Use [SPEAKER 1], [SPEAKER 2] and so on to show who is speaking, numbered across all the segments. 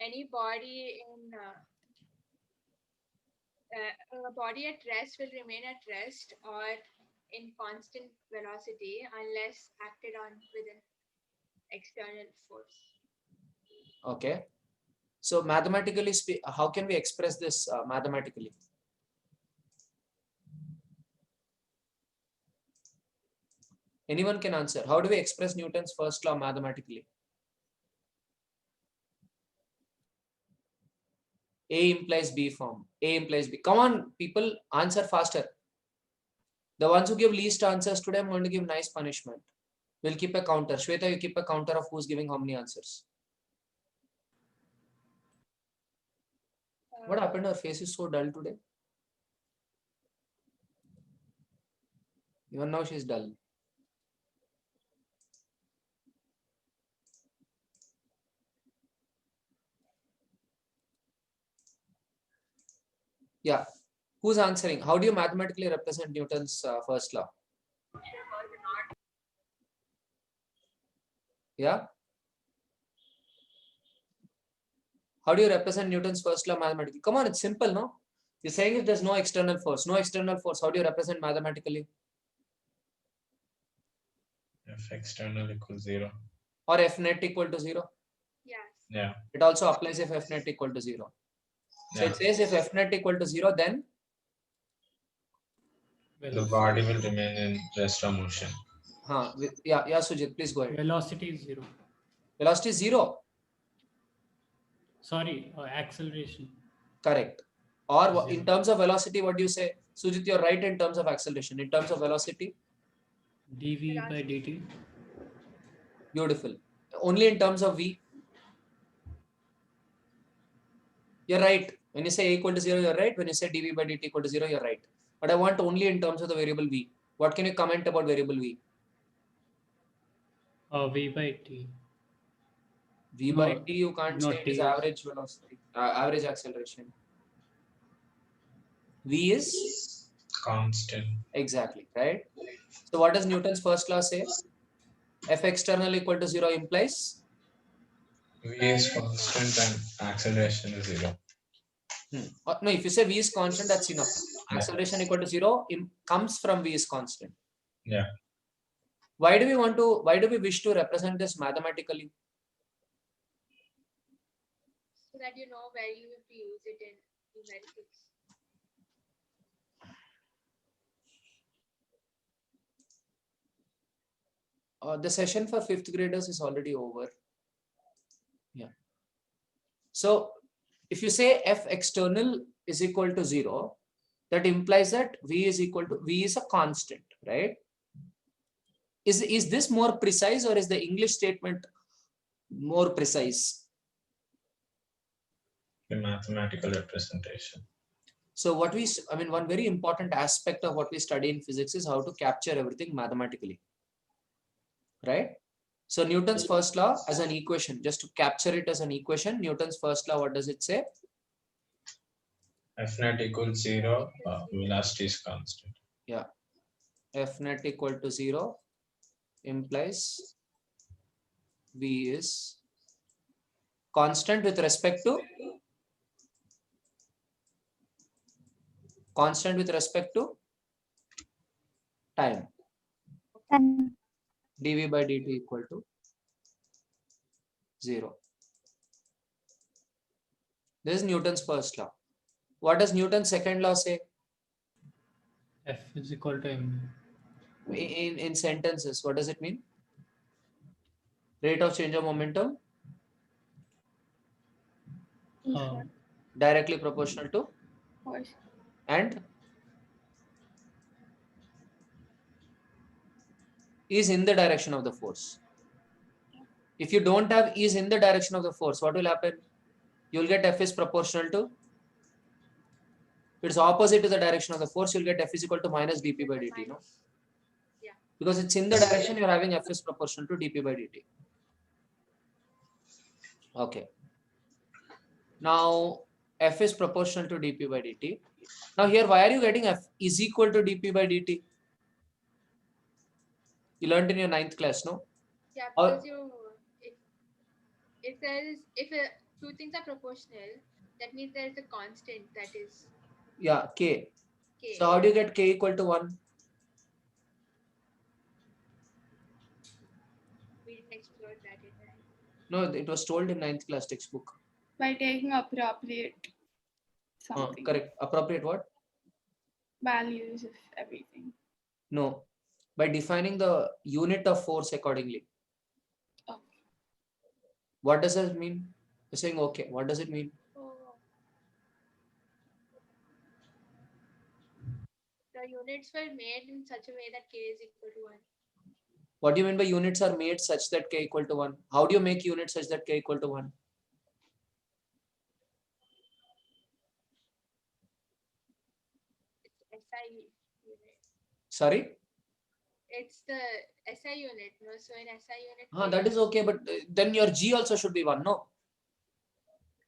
[SPEAKER 1] any body in a body at rest will remain at rest or in constant velocity unless acted on with an external force.
[SPEAKER 2] Okay. So mathematically, how can we express this mathematically? Anyone can answer. How do we express Newton's first law mathematically? A implies B form. A implies B. Come on, people, answer faster. The ones who give least answers today, I'm going to give nice punishment. We'll keep a counter. Shweta, you keep a counter of who's giving how many answers. What happened? Her face is so dull today. Even now she's dull. Yeah. Who's answering? How do you mathematically represent Newton's first law? Yeah. How do you represent Newton's first law mathematically? Come on, it's simple, no? You're saying if there's no external force, how do you represent mathematically?
[SPEAKER 3] F external equals 0.
[SPEAKER 2] Or F net equal to 0?
[SPEAKER 1] Yes.
[SPEAKER 3] Yeah.
[SPEAKER 2] It also applies if F net equal to 0. So
[SPEAKER 3] Yeah.
[SPEAKER 2] it says if F net equal to 0, then
[SPEAKER 3] The body will remain in rest or motion.
[SPEAKER 2] Yeah, Sujit, please go ahead.
[SPEAKER 4] Velocity is 0.
[SPEAKER 2] Velocity is 0.
[SPEAKER 4] Sorry, acceleration.
[SPEAKER 2] Correct. Or
[SPEAKER 4] Zero.
[SPEAKER 2] in terms of velocity, what do you say? Sujit, you're right in terms of acceleration. In terms of velocity?
[SPEAKER 4] dv by dt.
[SPEAKER 2] Beautiful. Only in terms of v? You're right. When you say a equal to 0, you're right. When you say dv by dt equal to 0, you're right. But I want only in terms of the variable v. What can you comment about variable v?
[SPEAKER 4] V by t.
[SPEAKER 2] V by t you can't say it is
[SPEAKER 4] T.
[SPEAKER 2] average velocity, average acceleration. V is
[SPEAKER 3] constant.
[SPEAKER 2] Exactly, right? So what does Newton's first law say? F external equal to 0 implies?
[SPEAKER 3] V is constant and acceleration is 0.
[SPEAKER 2] No, if you say V is constant, that's enough. Acceleration equal to 0 comes from V is constant.
[SPEAKER 3] Yeah.
[SPEAKER 2] Why do we wish to represent this mathematically?
[SPEAKER 1] So that you know where you have to use it in numerics.
[SPEAKER 2] The session for 5th graders is already over. Yeah. So if you say F external is equal to 0, that implies that V is a constant, right? Is this more precise or is the English statement more precise?
[SPEAKER 3] The mathematical representation.
[SPEAKER 2] So one very important aspect of what we study in physics is how to capture everything mathematically, right? So Newton's first law as an equation, just to capture it as an equation, Newton's first law, what does it say?
[SPEAKER 3] F net equals 0, velocity is constant.
[SPEAKER 2] Yeah. F net equal to 0 implies V is constant with respect to time. dv by dt equal to 0. This is Newton's first law. What does Newton's second law say?
[SPEAKER 4] F is equal to m.
[SPEAKER 2] In sentences, what does it mean? Rate of change of momentum directly proportional to
[SPEAKER 1] force.
[SPEAKER 2] And is in the direction of the force. If you don't have is in the direction of the force, what will happen? You'll get F is proportional to, if it's opposite to the direction of the force, you'll get F is equal to minus dp by dt, no?
[SPEAKER 1] Yeah.
[SPEAKER 2] Because it's in the direction, you're having F is proportional to dp by dt. Okay. Now F is proportional to dp by dt. Now here, why are you getting F is equal to dp by dt? You learned in your 9th class, no?
[SPEAKER 1] Yeah, because if two things are proportional, that means there is a constant that is
[SPEAKER 2] Yeah, k.
[SPEAKER 1] k.
[SPEAKER 2] So how do you get k equal to 1?
[SPEAKER 1] We didn't explore that in that.
[SPEAKER 2] No, it was told in 9th class textbook.
[SPEAKER 5] By taking appropriate something,
[SPEAKER 2] Correct. Appropriate what?
[SPEAKER 5] values of everything.
[SPEAKER 2] No. By defining the unit of force accordingly.
[SPEAKER 5] Oh.
[SPEAKER 2] What does that mean? You're saying okay. What does it mean?
[SPEAKER 1] Oh. The units were made in such a way that k is equal to 1.
[SPEAKER 2] What do you mean by units are made such that k equal to 1? How do you make units such that k equal to 1?
[SPEAKER 1] It's SI unit.
[SPEAKER 2] Sorry?
[SPEAKER 1] It's the SI unit, no? So in SI unit.
[SPEAKER 2] That is okay, but then your g also should be 1, no?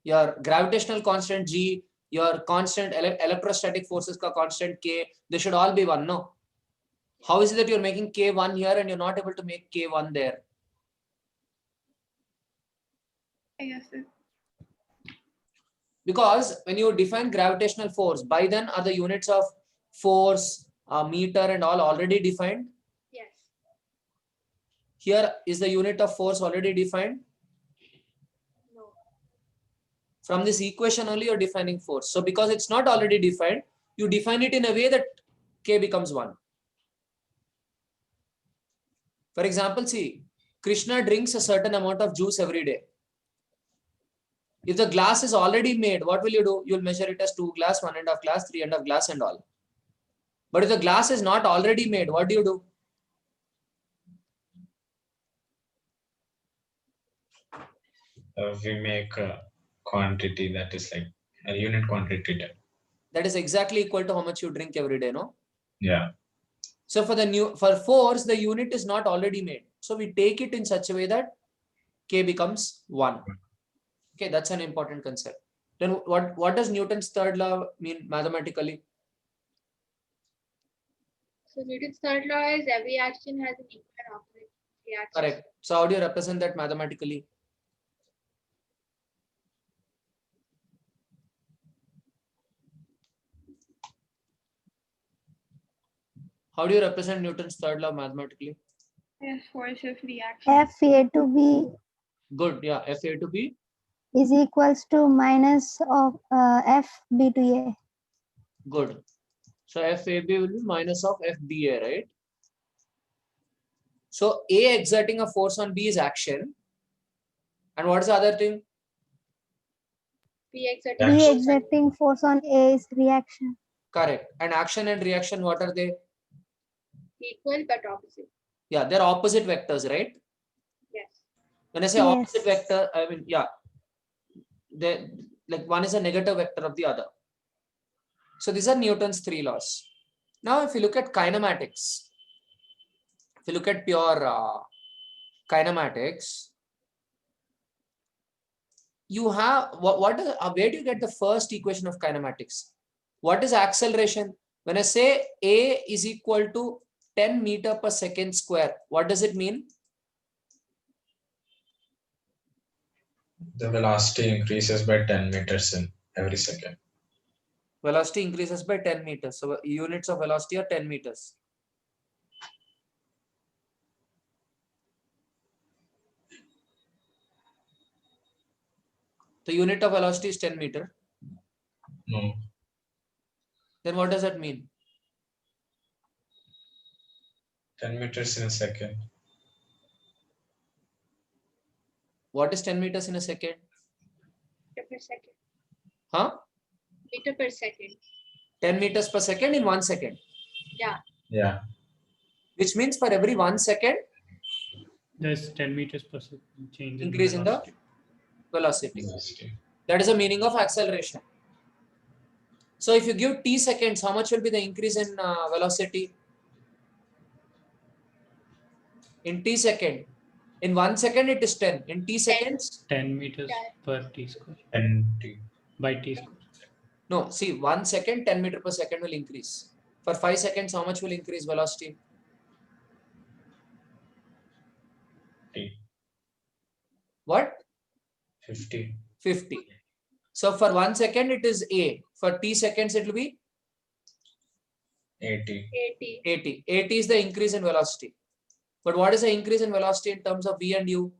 [SPEAKER 2] Your gravitational constant g, your constant electrostatic forces ka constant k, they should all be 1, no? How is it that you're making k1 here and you're not able to make k1 there?
[SPEAKER 5] I guess it,
[SPEAKER 2] Because when you define gravitational force, by then are the units of force, meter and all already defined?
[SPEAKER 1] Yes.
[SPEAKER 2] Here is the unit of force already defined?
[SPEAKER 1] No.
[SPEAKER 2] From this equation only you're defining force. So because it's not already defined, you define it in a way that k becomes 1. For example, see, Krishna drinks a certain amount of juice every day. If the glass is already made, what will you do? You'll measure it as 2 glass, 1.5 glass, 3.5 glass and all. But if the glass is not already made, what do you do?
[SPEAKER 3] We make a quantity that is like a unit quantity.
[SPEAKER 2] That is exactly equal to how much you drink every day, no?
[SPEAKER 3] Yeah.
[SPEAKER 2] So for force, the unit is not already made. So we take it in such a way that k becomes 1. Okay, that's an important concept. Then what does Newton's third law mean mathematically?
[SPEAKER 1] So Newton's third law is every action has an equal and opposite reaction.
[SPEAKER 2] Correct. So how do you represent that mathematically? How do you represent Newton's third law mathematically?
[SPEAKER 5] yes, force of reaction.
[SPEAKER 6] FA to B
[SPEAKER 2] Good. Yeah. FA to B.
[SPEAKER 6] is equals to minus of FB to A.
[SPEAKER 2] Good. So FAB will be minus of FBA, right? So A exerting a force on B is action. And what is the other thing?
[SPEAKER 1] B exerting
[SPEAKER 6] B
[SPEAKER 3] Action.
[SPEAKER 6] exerting force on A is reaction.
[SPEAKER 2] Correct. And action and reaction, what are they?
[SPEAKER 1] equal but opposite.
[SPEAKER 2] Yeah, they're opposite vectors, right?
[SPEAKER 1] Yes.
[SPEAKER 2] When I say
[SPEAKER 6] Yes.
[SPEAKER 2] opposite vector, I mean, yeah, they like one is a negative vector of the other. So these are Newton's 3 laws. Now, if you look at kinematics, if you look at pure kinematics, you have where do you get the first equation of kinematics? What is acceleration? When I say A is equal to 10 meter per second square, what does it mean?
[SPEAKER 3] The velocity increases by 10 meters in every second.
[SPEAKER 2] Velocity increases by 10 meters. So units of velocity are 10 meters. The unit of velocity is 10 meter.
[SPEAKER 3] No.
[SPEAKER 2] Then what does that mean?
[SPEAKER 3] 10 meters in a second.
[SPEAKER 2] What is 10 meters in a second?
[SPEAKER 1] Meter per second.
[SPEAKER 2] Huh?
[SPEAKER 1] Meter per second.
[SPEAKER 2] 10 meters per second in 1 second.
[SPEAKER 1] Yeah.
[SPEAKER 3] Yeah.
[SPEAKER 2] Which means for every 1 second,
[SPEAKER 4] There's 10 meters per second change in
[SPEAKER 2] increase in the
[SPEAKER 4] velocity.
[SPEAKER 2] velocity. That is the meaning of acceleration. So if you give t seconds, how much will be the increase in velocity? In t second. In 1 second, it is 10. In t seconds,
[SPEAKER 4] 10 meters
[SPEAKER 1] Yeah.
[SPEAKER 4] per t square
[SPEAKER 3] And
[SPEAKER 4] by t square.
[SPEAKER 2] no, see, 1 second, 10 meter per second will increase. For 5 seconds, how much will increase velocity?
[SPEAKER 3] T.
[SPEAKER 2] What?
[SPEAKER 3] 50.
[SPEAKER 2] 50. So for 1 second, it is A. For t seconds, it will be
[SPEAKER 3] 80.
[SPEAKER 1] 80.
[SPEAKER 2] 80. 80 is the increase in velocity. But what is the increase in velocity in terms of V and U?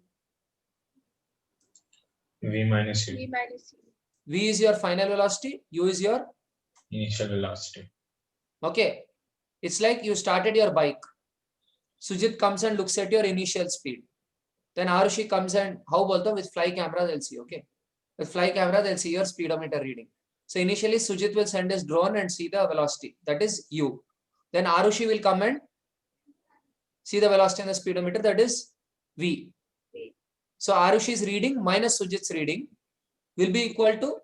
[SPEAKER 3] V minus U.
[SPEAKER 1] V minus U.
[SPEAKER 2] V is your final velocity, U is your,
[SPEAKER 3] Initial velocity.
[SPEAKER 2] okay. It's like you started your bike. Sujit comes and looks at your initial speed. Then Arushi comes and, how bolta, with fly camera they'll see, okay. With fly camera, they'll see your speedometer reading. So initially Sujit will send his drone and see the velocity, that is U. Then Arushi will come and see the velocity in the speedometer, that is V.
[SPEAKER 1] V.
[SPEAKER 2] So Arushi's reading minus Sujit's reading will be equal to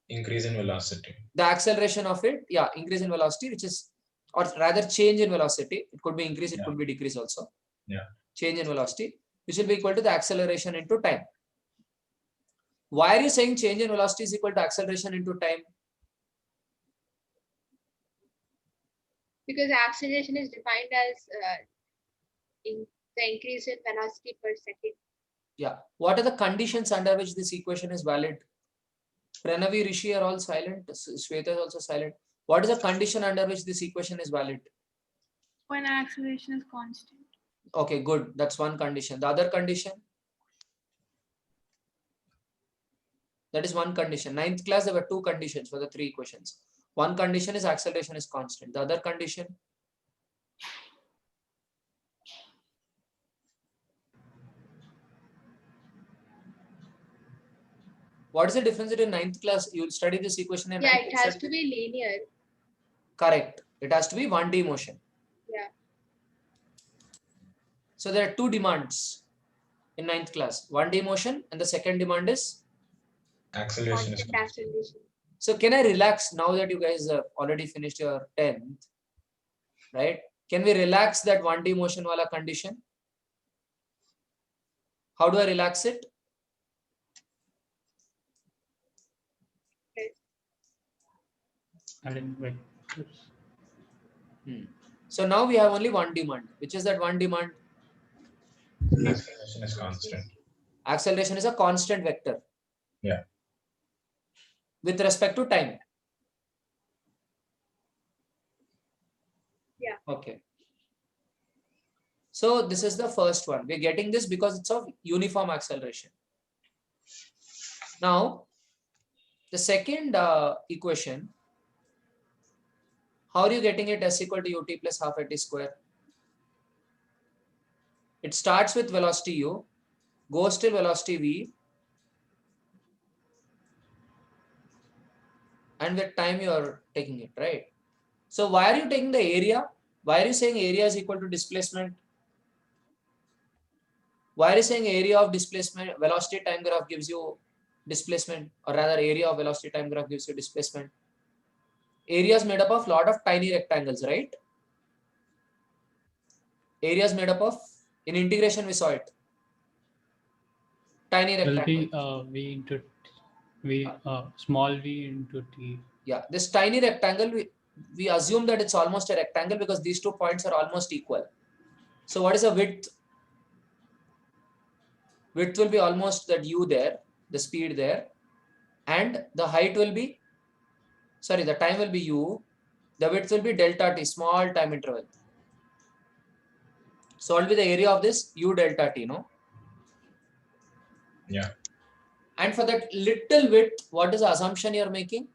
[SPEAKER 3] Increase in velocity.
[SPEAKER 2] the acceleration of it, yeah, increase in velocity, which is, or rather change in velocity. It could be increase, it
[SPEAKER 3] Yeah.
[SPEAKER 2] could be decrease also.
[SPEAKER 3] Yeah.
[SPEAKER 2] Change in velocity, which will be equal to the acceleration into time. Why are you saying change in velocity is equal to acceleration into time?
[SPEAKER 1] Because acceleration is defined as the increase in velocity per second.
[SPEAKER 2] Yeah. What are the conditions under which this equation is valid? Pranavi, Rishi are all silent. Shweta is also silent. What is the condition under which this equation is valid?
[SPEAKER 5] When acceleration is constant.
[SPEAKER 2] Okay, good. That's one condition. The other condition? That is one condition. Ninth class, there were two conditions for the three equations. One condition is acceleration is constant. The other condition? What is the difference between ninth class? You will study this equation in
[SPEAKER 1] Yeah,
[SPEAKER 2] ninth
[SPEAKER 1] it
[SPEAKER 2] class.
[SPEAKER 1] has to be linear.
[SPEAKER 2] Correct. It has to be 1D motion.
[SPEAKER 1] Yeah.
[SPEAKER 2] So there are two demands in ninth class. 1D motion and the second demand is.
[SPEAKER 3] Acceleration is
[SPEAKER 1] Constant
[SPEAKER 3] constant.
[SPEAKER 1] acceleration.
[SPEAKER 2] So can I relax now that you guys have already finished your 10th, right? Can we relax that 1D motion wala condition? How do I relax it?
[SPEAKER 4] Adding vectors.
[SPEAKER 2] So now we have only one demand, which is that one demand.
[SPEAKER 3] Acceleration is constant.
[SPEAKER 2] Acceleration is a constant vector.
[SPEAKER 3] Yeah.
[SPEAKER 2] With respect to time.
[SPEAKER 1] Yeah.
[SPEAKER 2] Okay. So this is the first one. We're getting this because it's of uniform acceleration. Now, the second equation, how are you getting it s equal to ut plus half at square? It starts with velocity u, goes till velocity v, and with time you are taking it, right? So why are you taking the area? Why are you saying area is equal to displacement? Why are you saying area of displacement? Velocity time graph gives you displacement, or rather area of velocity time graph gives you displacement. Area is made up of lot of tiny rectangles, right? Area is made up of, in integration we saw it, tiny
[SPEAKER 4] Will
[SPEAKER 2] rectangle.
[SPEAKER 4] be v into v small v into t.
[SPEAKER 2] Yeah, this tiny rectangle, we assume that it's almost a rectangle because these 2 points are almost equal. So what is the width? Width will be almost that u there, the speed there, and the height will be, sorry, the time will be u, the width will be delta t, small time interval. So what will be the area of this? U delta t, no?
[SPEAKER 3] Yeah.
[SPEAKER 2] And for that little width, what is the assumption you are making?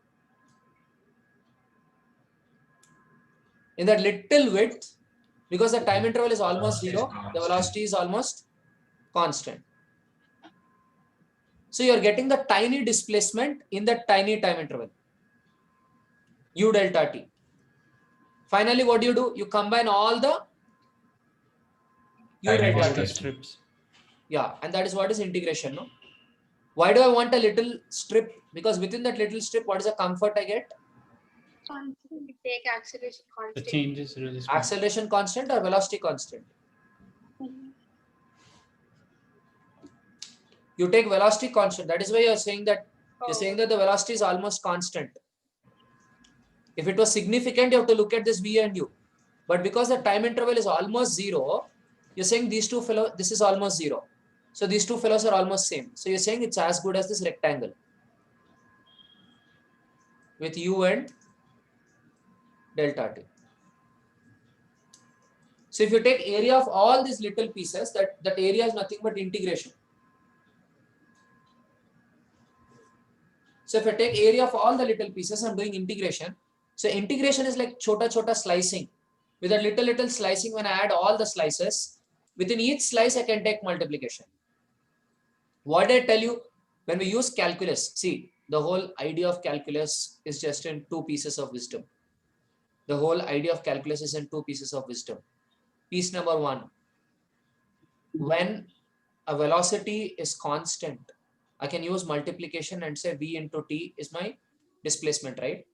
[SPEAKER 2] In that little width, because the time interval is almost
[SPEAKER 3] Velocity is
[SPEAKER 2] zero, the
[SPEAKER 3] constant.
[SPEAKER 2] velocity is almost constant. So you are getting the tiny displacement in that tiny time interval, u delta t. Finally, what do? You combine all the u
[SPEAKER 3] Tiny
[SPEAKER 2] delta t.
[SPEAKER 3] displacement.
[SPEAKER 4] Strips.
[SPEAKER 2] Yeah, and that is what is integration, no? Why do I want a little strip? Because within that little strip, what is the comfort I get?
[SPEAKER 1] Constant. Take acceleration
[SPEAKER 4] The
[SPEAKER 1] constant.
[SPEAKER 4] change is really small.
[SPEAKER 2] Acceleration constant or velocity constant? You take velocity constant. That is why you are saying that you're saying that the velocity is almost constant. If it was significant, you have to look at this v and u. But because the time interval is almost zero, you're saying these two fellow, this is almost zero. So these two fellows are almost same. So you're saying it's as good as this rectangle with u and delta t. So if you take area of all these little pieces, that area is nothing but integration. So if I take area of all the little pieces, I'm doing integration. So integration is like chota slicing. With a little slicing, when I add all the slices, within each slice I can take multiplication. What did I tell you? When we use calculus, see, the whole idea of calculus is just in two pieces of wisdom. The whole idea of calculus is in two pieces of wisdom. Piece number one, when a velocity is constant, I can use multiplication and say v into t is my displacement, right?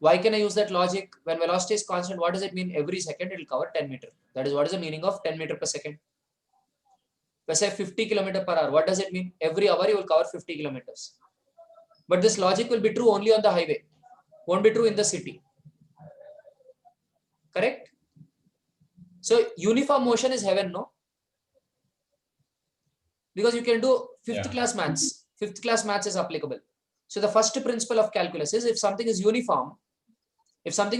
[SPEAKER 2] Why can I use that logic? When velocity is constant, what does it mean? Every second it will cover 10 meters. That is what is the meaning of 10 meters per second. If I say 50 kilometers per hour, what does it mean? Every hour you will cover 50 kilometers. But this logic will be true only on the highway. Won't be true in the city. Correct? So uniform motion is heaven, no? Because you can do fifth class maths. Fifth class maths is applicable. So the first principle of calculus is if something is uniform, some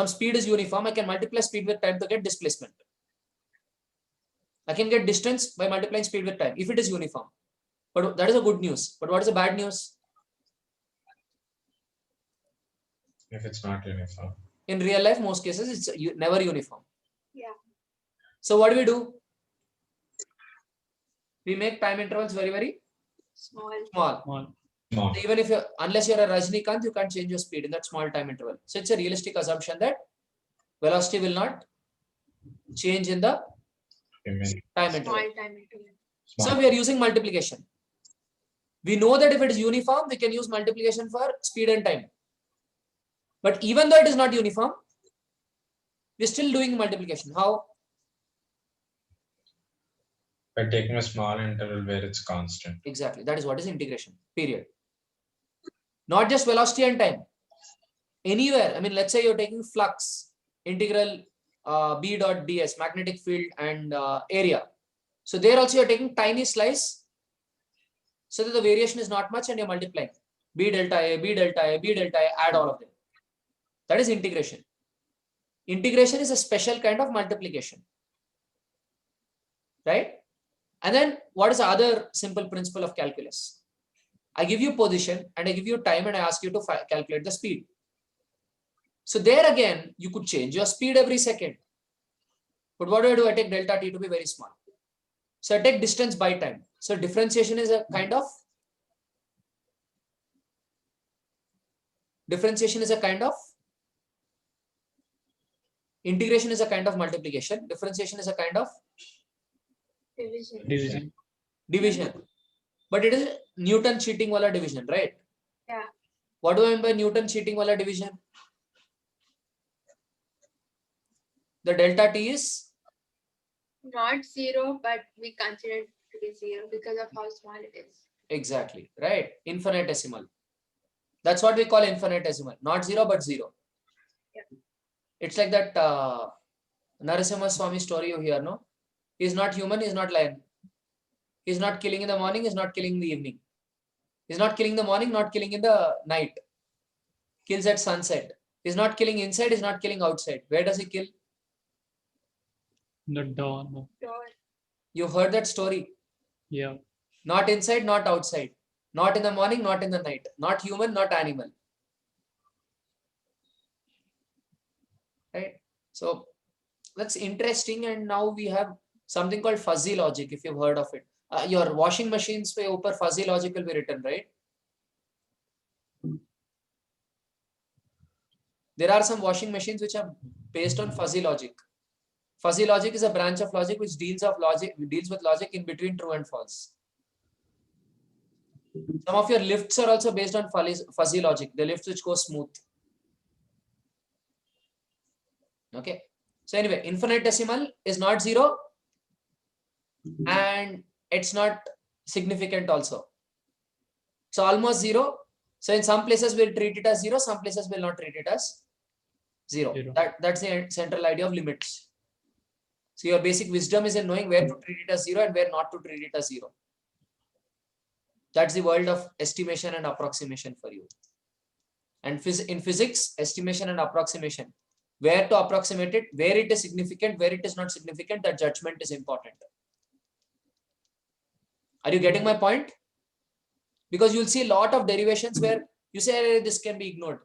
[SPEAKER 2] speed is uniform, I can multiply speed with time to get displacement. I can get distance by multiplying speed with time if it is uniform. But that is a good news. But what is the bad news?
[SPEAKER 3] If it's not uniform.
[SPEAKER 2] In real life, most cases, it's never uniform.
[SPEAKER 1] Yeah.
[SPEAKER 2] So what do? We make time intervals very, very
[SPEAKER 1] Small.
[SPEAKER 3] Small.
[SPEAKER 2] So even if unless you're a Rajnikant, you can't change your speed in that small time interval. So it's a realistic assumption that velocity will not change in the time interval.
[SPEAKER 1] Small time interval.
[SPEAKER 2] So we are using multiplication. We know that if it is uniform, we can use multiplication for speed and time. But even though it is not uniform, we're still doing multiplication. How?
[SPEAKER 3] By taking a small interval where it's constant.
[SPEAKER 2] Exactly. That is what is integration. Period. Not just velocity and time. Anywhere. I mean, let's say you're taking flux, integral B dot ds, magnetic field and area. So there also you're taking tiny slice so that the variation is not much and you're multiplying. B delta A, B delta A, B delta A, add all of them. That is integration. Integration is a special kind of multiplication. Right? And then what is the other simple principle of calculus? I give you position and I give you time and I ask you to calculate the speed. So there again, you could change your speed every second. But what do? I take delta t to be very small. So I take distance by time. So differentiation is a kind of integration is a kind of multiplication. Differentiation is a kind of division. But it is Newton cheating wala division, right?
[SPEAKER 1] Yeah.
[SPEAKER 2] What do I mean by Newton cheating wala division? The delta t is
[SPEAKER 1] Not 0, but we consider it to be 0 because of how small it is.
[SPEAKER 2] exactly right. Infinitesimal. That's what we call infinitesimal. Not 0, but 0.
[SPEAKER 1] Yeah.
[SPEAKER 2] It's like that Narasimha Swami story you hear, no? He's not human, he's not lion. He's not killing in the morning, he's not killing in the evening. He's not killing in the morning, not killing in the night. Kills at sunset. He's not killing inside, he's not killing outside. Where does he kill?
[SPEAKER 4] The dawn.
[SPEAKER 1] Sure.
[SPEAKER 2] You heard that story.
[SPEAKER 4] Yeah.
[SPEAKER 2] Not inside, not outside. Not in the morning, not in the night. Not human, not animal. Right? So that's interesting. And now we have something called fuzzy logic, if you've heard of it. Your washing machines pe upar fuzzy logic will be written, right? There are some washing machines which are based on fuzzy logic. Fuzzy logic is a branch of logic which deals with logic in between true and false. Some of your lifts are also based on fuzzy logic, the lifts which go smooth. Okay. So anyway, infinitesimal is not 0 and it's not significant also. So almost 0. So in some places we'll treat it as 0, some places we'll not treat it as 0. That's the central idea of limits. So your basic wisdom is in knowing where to treat it as 0 and where not to treat it as 0. That's the world of estimation and approximation for you. And in physics, estimation and approximation, where to approximate it, where it is significant, where it is not significant, that judgment is important. Are you getting my point? Because you'll see a lot of derivations where you say this can be ignored,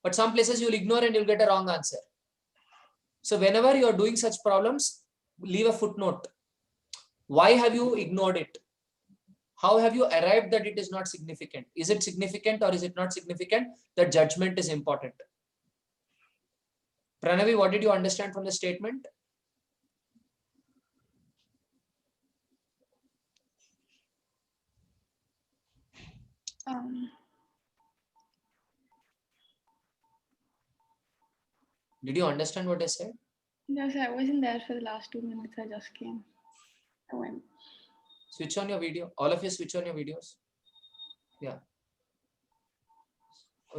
[SPEAKER 2] but some places you'll ignore and you'll get a wrong answer. So whenever you're doing such problems, leave a footnote. Why have you ignored it? How have you arrived that it is not significant? Is it significant or is it not significant? The judgment is important. Pranavi, what did you understand from the statement? Did you understand what I said?
[SPEAKER 5] Yes, I wasn't there for the last 2 minutes. I just came. I went.
[SPEAKER 2] Switch on your video. All of you switch on your videos. Yeah.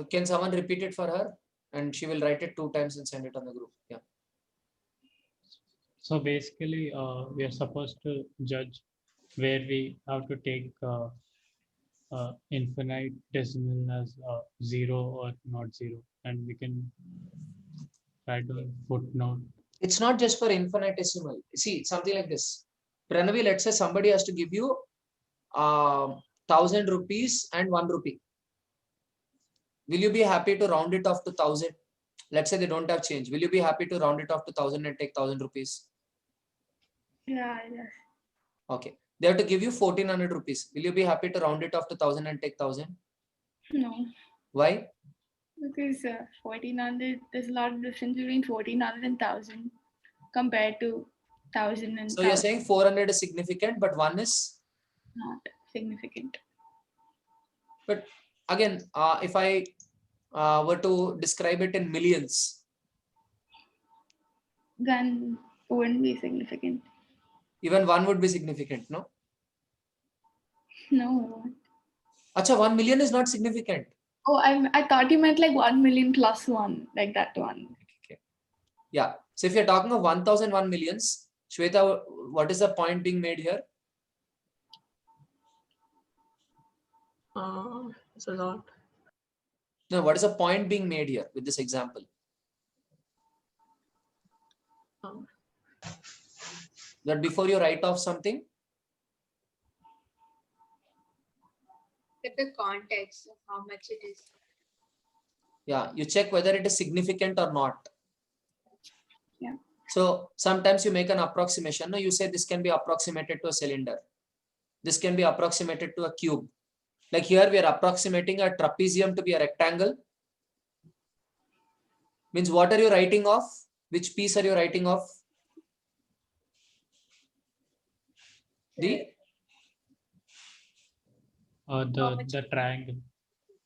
[SPEAKER 2] Can someone repeat it for her? And she will write it 2 times and send it on the group. Yeah.
[SPEAKER 4] So basically, we are supposed to judge where we have to take infinite decimal as 0 or not 0, and we can try to footnote.
[SPEAKER 2] It's not just for infinitesimal. See, something like this. Pranavi, let's say somebody has to give you 1,000 rupees and 1 rupee. Will you be happy to round it off to 1,000? Let's say they don't have change. Will you be happy to round it off to 1,000 and take 1,000 rupees?
[SPEAKER 5] Yeah, yes.
[SPEAKER 2] Okay. They have to give you 1,400 rupees. Will you be happy to round it off to 1,000 and take 1,000?
[SPEAKER 5] No,
[SPEAKER 2] Why?
[SPEAKER 5] because 1,400, there's a lot of difference between 1,400 and 1,000 compared to 1,000 and
[SPEAKER 2] So you're saying 400 is significant, but 1 is
[SPEAKER 5] not significant.
[SPEAKER 2] But again, if I were to describe it in millions,
[SPEAKER 5] Then it wouldn't be significant.
[SPEAKER 2] even 1 would be significant, no?
[SPEAKER 5] No, it won't.
[SPEAKER 2] Acha, 1 million is not significant.
[SPEAKER 5] Oh, I thought you meant like 1 million plus 1, like that one.
[SPEAKER 2] Okay. Yeah. So if you're talking of 1,001 millions, Shweta, what is the point being made here?
[SPEAKER 7] It's a lot.
[SPEAKER 2] No, what is the point being made here with this example? That before you write off something,
[SPEAKER 1] At the context of how much it is.
[SPEAKER 2] yeah, you check whether it is significant or not.
[SPEAKER 5] Yeah.
[SPEAKER 2] So sometimes you make an approximation. No, you say this can be approximated to a cylinder. This can be approximated to a cube. Like here we are approximating a trapezium to be a rectangle. Means what are you writing off? Which piece are you writing off? The
[SPEAKER 4] triangle.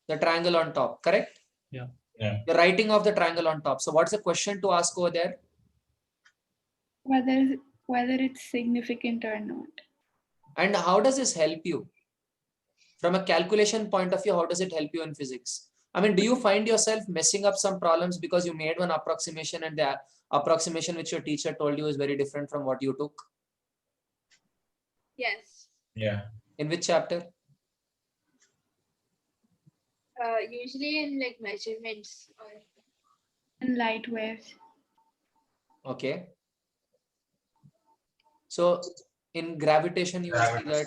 [SPEAKER 2] The triangle on top, correct?
[SPEAKER 4] Yeah.
[SPEAKER 3] Yeah.
[SPEAKER 2] You're writing off the triangle on top. So what's the question to ask over there?
[SPEAKER 5] Whether it's significant or not.
[SPEAKER 2] And how does this help you? From a calculation point of view, how does it help you in physics? I mean, do you find yourself messing up some problems because you made one approximation and the approximation which your teacher told you is very different from what you took?
[SPEAKER 1] Yes.
[SPEAKER 3] Yeah.
[SPEAKER 2] In which chapter?
[SPEAKER 1] Usually in like measurements or
[SPEAKER 5] And light waves.
[SPEAKER 2] Okay. So in gravitation, you will see that.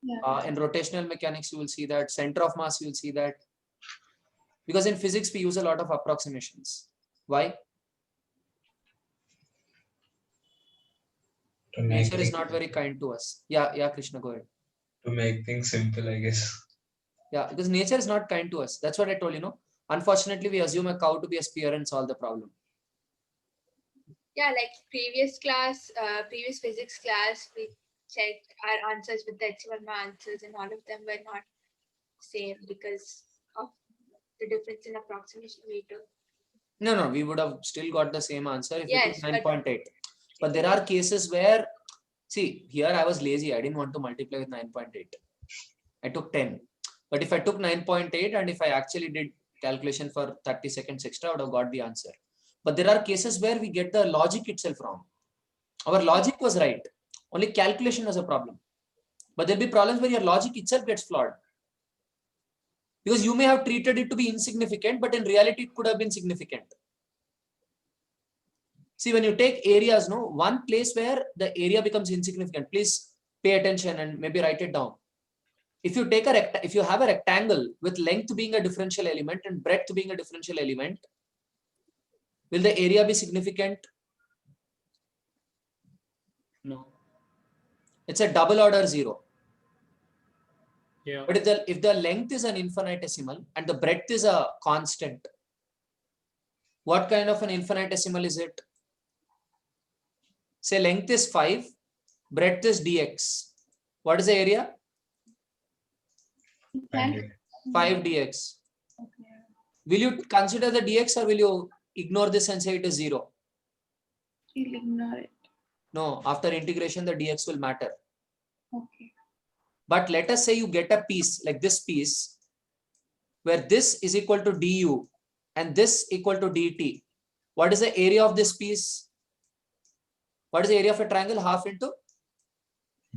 [SPEAKER 5] Yeah.
[SPEAKER 2] In rotational mechanics, you will see that. Center of mass, you will see that. Because in physics, we use a lot of approximations. Why? Nature is not very kind to us. Yeah, Krishna, go ahead.
[SPEAKER 3] To make things simple, I guess.
[SPEAKER 2] Yeah, because nature is not kind to us. That's what I told you, no? Unfortunately, we assume a cow to be a spear and solve the problem.
[SPEAKER 1] yeah, like previous physics class, we checked our answers with the HMM answers, and all of them were not same because of the difference in approximation we took.
[SPEAKER 2] No, we would have still got the same answer if
[SPEAKER 1] Yes,
[SPEAKER 2] it was 9.8. But there are cases where, see, here I was lazy. I didn't want to multiply with 9.8. I took 10. But if I took 9.8 and if I actually did calculation for 30 seconds extra, I would have got the answer. But there are cases where we get the logic itself wrong. Our logic was right. Only calculation was a problem. But there'll be problems where your logic itself gets flawed. Because you may have treated it to be insignificant, but in reality, it could have been significant. See, when you take areas, no, one place where the area becomes insignificant, please pay attention and maybe write it down. If you take if you have a rectangle with length being a differential element and breadth being a differential element, will the area be significant? No. It's a double order 0.
[SPEAKER 4] Yeah.
[SPEAKER 2] But if the length is an infinitesimal and the breadth is a constant, what kind of an infinitesimal is it? Say length is 5, breadth is dx. What is the area? 5 dx.
[SPEAKER 5] Okay.
[SPEAKER 2] Will you consider the dx or will you ignore this and say it is 0?
[SPEAKER 5] We'll ignore it.
[SPEAKER 2] No, after integration, the dx will matter.
[SPEAKER 5] Okay.
[SPEAKER 2] But let us say you get a piece like this piece where this is equal to du and this equal to dt. What is the area of this piece? What is the area of a triangle? Half into?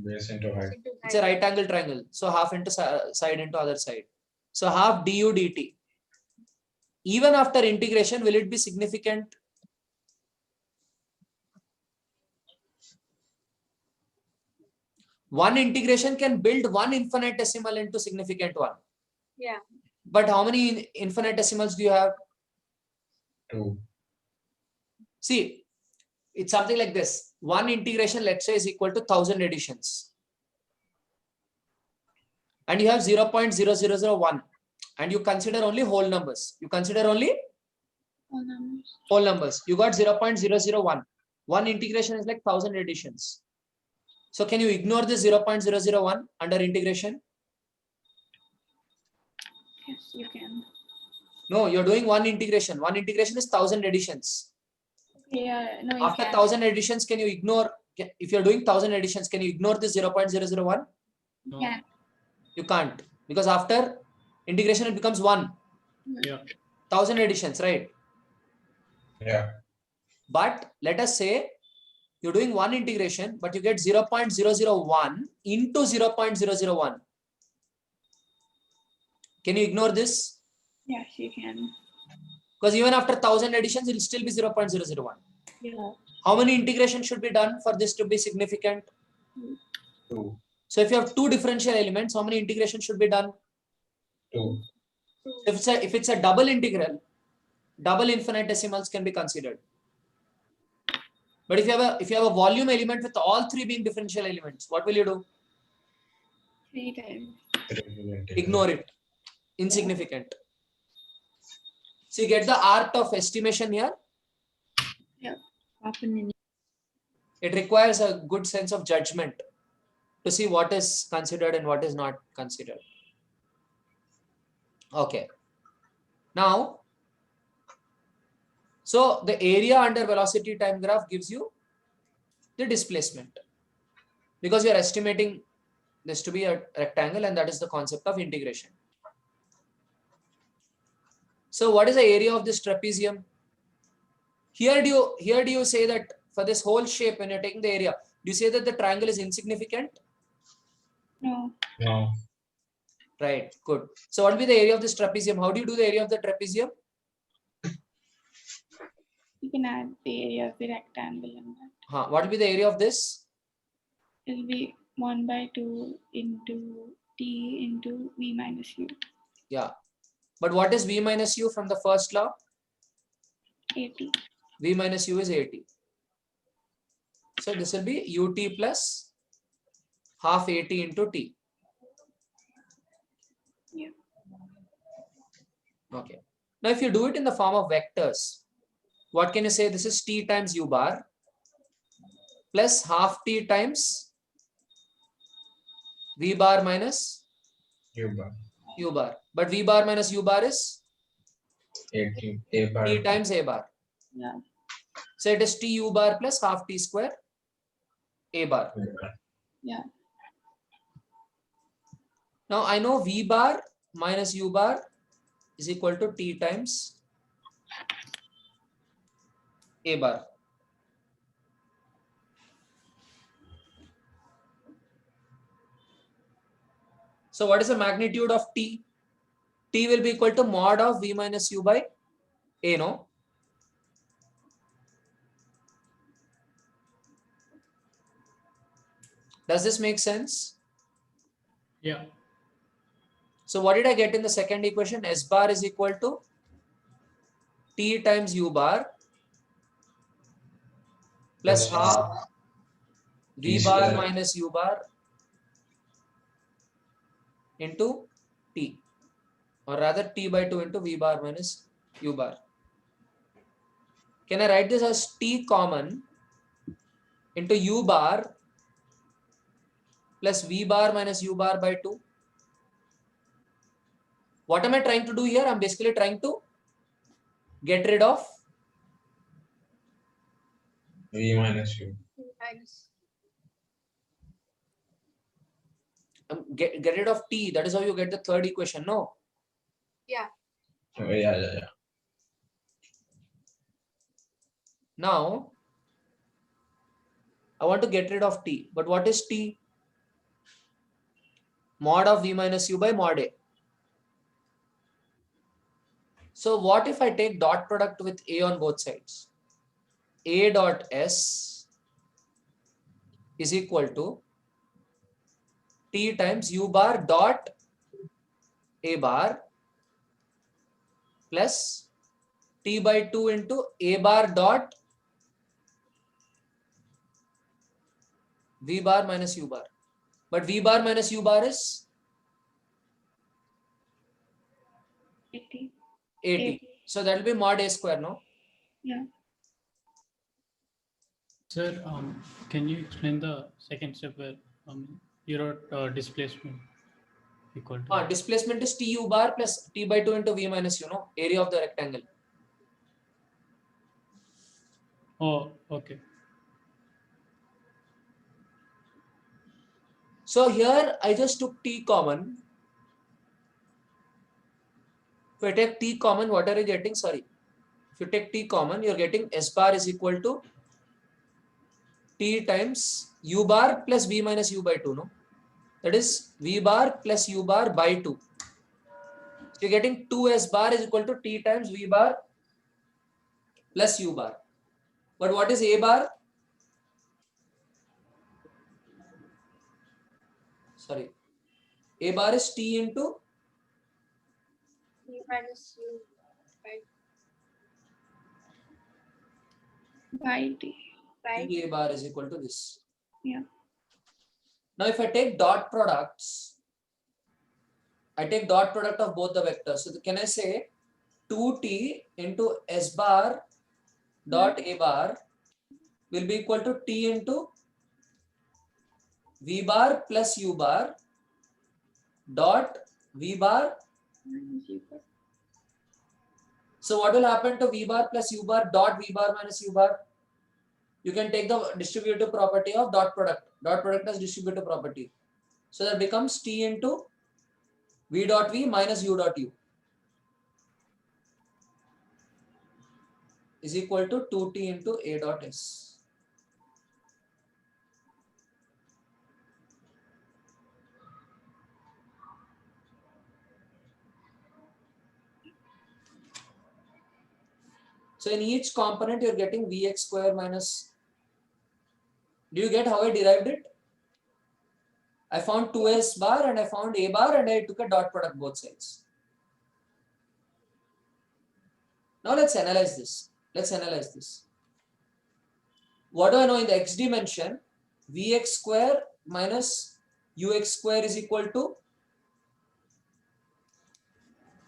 [SPEAKER 3] Base into height.
[SPEAKER 2] It's a right angle triangle. So half into side into other side. So half du dt. Even after integration, will it be significant? One integration can build one infinitesimal into significant one.
[SPEAKER 1] Yeah.
[SPEAKER 2] But how many infinitesimals do you have?
[SPEAKER 3] 2.
[SPEAKER 2] See, it's something like this. One integration, let's say, is equal to 1000 additions. And you have 0.0001. And you consider only whole numbers. You consider only
[SPEAKER 5] All numbers.
[SPEAKER 2] whole numbers. You got 0.001. One integration is like 1000 additions. So can you ignore this 0.001 under integration?
[SPEAKER 5] Yes, you can.
[SPEAKER 2] No, you're doing one integration. One integration is 1000 additions.
[SPEAKER 5] Yeah, no, you
[SPEAKER 2] After
[SPEAKER 5] can.
[SPEAKER 2] 1000 additions, can you ignore? If you're doing 1000 additions, can you ignore this 0.001?
[SPEAKER 5] You can.
[SPEAKER 2] You can't, because after integration, it becomes 1.
[SPEAKER 4] Yeah.
[SPEAKER 2] 1000 additions, right?
[SPEAKER 3] Yeah.
[SPEAKER 2] But let us say you're doing one integration, but you get 0.001 into 0.001. Can you ignore this?
[SPEAKER 5] Yes, you can.
[SPEAKER 2] Because even after 1000 additions, it will still be 0.001.
[SPEAKER 5] Yeah.
[SPEAKER 2] How many integrations should be done for this to be significant?
[SPEAKER 3] 2.
[SPEAKER 2] So if you have two differential elements, how many integrations should be done?
[SPEAKER 3] 2.
[SPEAKER 2] If it's a double integral, double infinitesimals can be considered. But if you have a volume element with all three being differential elements, what will you do?
[SPEAKER 5] 3 times.
[SPEAKER 3] 3.
[SPEAKER 2] Ignore it. Insignificant. So you get the art of estimation here.
[SPEAKER 5] Often in
[SPEAKER 2] It requires a good sense of judgment to see what is considered and what is not considered. Okay. Now, so the area under velocity time graph gives you the displacement, because you are estimating this to be a rectangle, and that is the concept of integration. So what is the area of this trapezium? Here do you say that for this whole shape, when you're taking the area, do you say that the triangle is insignificant?
[SPEAKER 5] no,
[SPEAKER 3] No.
[SPEAKER 2] Right, good. So what will be the area of this trapezium? How do you do the area of the trapezium?
[SPEAKER 5] you can add the area of the rectangle in that.
[SPEAKER 2] What will be the area of this?
[SPEAKER 5] It'll be 1/2 into t into v minus u.
[SPEAKER 2] Yeah. But what is v minus u from the first law?
[SPEAKER 5] 80.
[SPEAKER 2] V minus u is 80. So this will be ut plus half 80 into t.
[SPEAKER 5] Yeah.
[SPEAKER 2] Okay. Now if you do it in the form of vectors, what can you say? This is t times u bar plus half t times v bar minus
[SPEAKER 3] U bar.
[SPEAKER 2] u bar. But v bar minus u bar is
[SPEAKER 3] 80. A bar.
[SPEAKER 2] t times a bar.
[SPEAKER 5] Yeah.
[SPEAKER 2] So it is t u bar plus half t square a bar.
[SPEAKER 5] Yeah.
[SPEAKER 2] Now I know v bar minus u bar is equal to t times a bar. So what is the magnitude of T? T will be equal to mod of V minus U by A, no? Does this make sense?
[SPEAKER 4] Yeah.
[SPEAKER 2] So what did I get in the second equation? S bar is equal to T times U bar plus half V
[SPEAKER 3] T
[SPEAKER 2] bar
[SPEAKER 3] square.
[SPEAKER 2] minus U bar into T, or rather T by 2 into V bar minus U bar. Can I write this as T common into U bar plus V bar minus U bar by 2? What am I trying to do here? I'm basically trying to get rid of
[SPEAKER 3] V minus U.
[SPEAKER 1] Minus.
[SPEAKER 2] get rid of T. That is how you get the third equation, no?
[SPEAKER 1] Yeah.
[SPEAKER 3] Oh, yeah.
[SPEAKER 2] Now, I want to get rid of T. But what is T? Mod of V minus U by mod A. So what if I take dot product with A on both sides? A dot S is equal to T times U bar dot A bar plus T by 2 into A bar dot V bar minus U bar. But V bar minus U bar is
[SPEAKER 5] 80.
[SPEAKER 2] 80. So that will be mod A square, no?
[SPEAKER 5] Yeah.
[SPEAKER 4] Sir, can you explain the second step where you wrote displacement equal to?
[SPEAKER 2] Displacement is T U bar plus T by 2 into V minus U, no? Area of the rectangle.
[SPEAKER 4] Oh, okay.
[SPEAKER 2] So here I just took T common. If I take T common, what are you getting? Sorry. If you take T common, you're getting S bar is equal to T times U bar plus V minus U by 2, no? That is V bar plus U bar by 2. So you're getting 2S bar is equal to T times V bar plus U bar. But what is A bar? Sorry. A bar is T into
[SPEAKER 1] V minus U by
[SPEAKER 5] By T.
[SPEAKER 2] T A bar is equal to this.
[SPEAKER 5] Yeah.
[SPEAKER 2] Now if I take dot products, I take dot product of both the vectors. So can I say 2T into S bar dot A bar will be equal to T into V bar plus U bar dot V bar. So what will happen to V bar plus U bar dot V bar minus U bar? You can take the distributive property of dot product. Dot product has distributive property. So that becomes T into V dot V minus U dot U is equal to 2T into A dot S. So in each component, you're getting Vx square minus. Do you get how I derived it? I found 2S bar and I found A bar and I took a dot product both sides. Now let's analyze this. What do I know in the x dimension? Vx square minus Ux square is equal to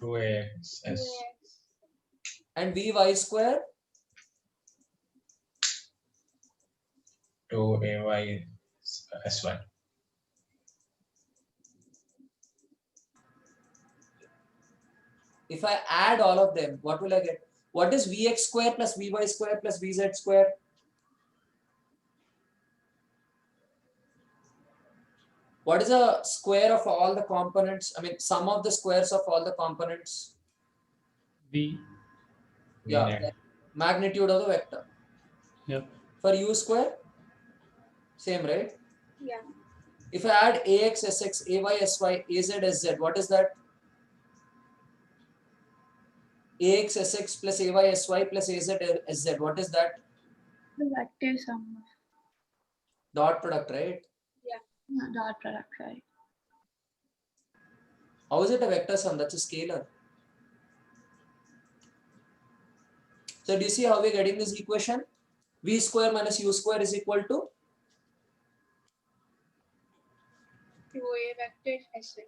[SPEAKER 3] 2AX.
[SPEAKER 1] 2x.
[SPEAKER 2] and Vy square
[SPEAKER 3] 2AY S1.
[SPEAKER 2] If I add all of them, what will I get? What is Vx square plus Vy square plus Vz square? What is the square of all the components? I mean, sum of the squares of all the components.
[SPEAKER 4] V.
[SPEAKER 2] Yeah,
[SPEAKER 3] VNet.
[SPEAKER 2] magnitude of the vector.
[SPEAKER 4] Yep.
[SPEAKER 2] For U square, same, right?
[SPEAKER 1] Yeah.
[SPEAKER 2] If I add ax, sx, ay, sy, az, sz, what is that? Ax, sx plus ay, sy plus az, sz, what is that?
[SPEAKER 5] The vector sum of
[SPEAKER 2] Dot product, right?
[SPEAKER 5] dot product, right?
[SPEAKER 2] How is it a vector sum? That's a scalar. So do you see how we're getting this equation? V square minus u square is equal to
[SPEAKER 1] 2a vector sy.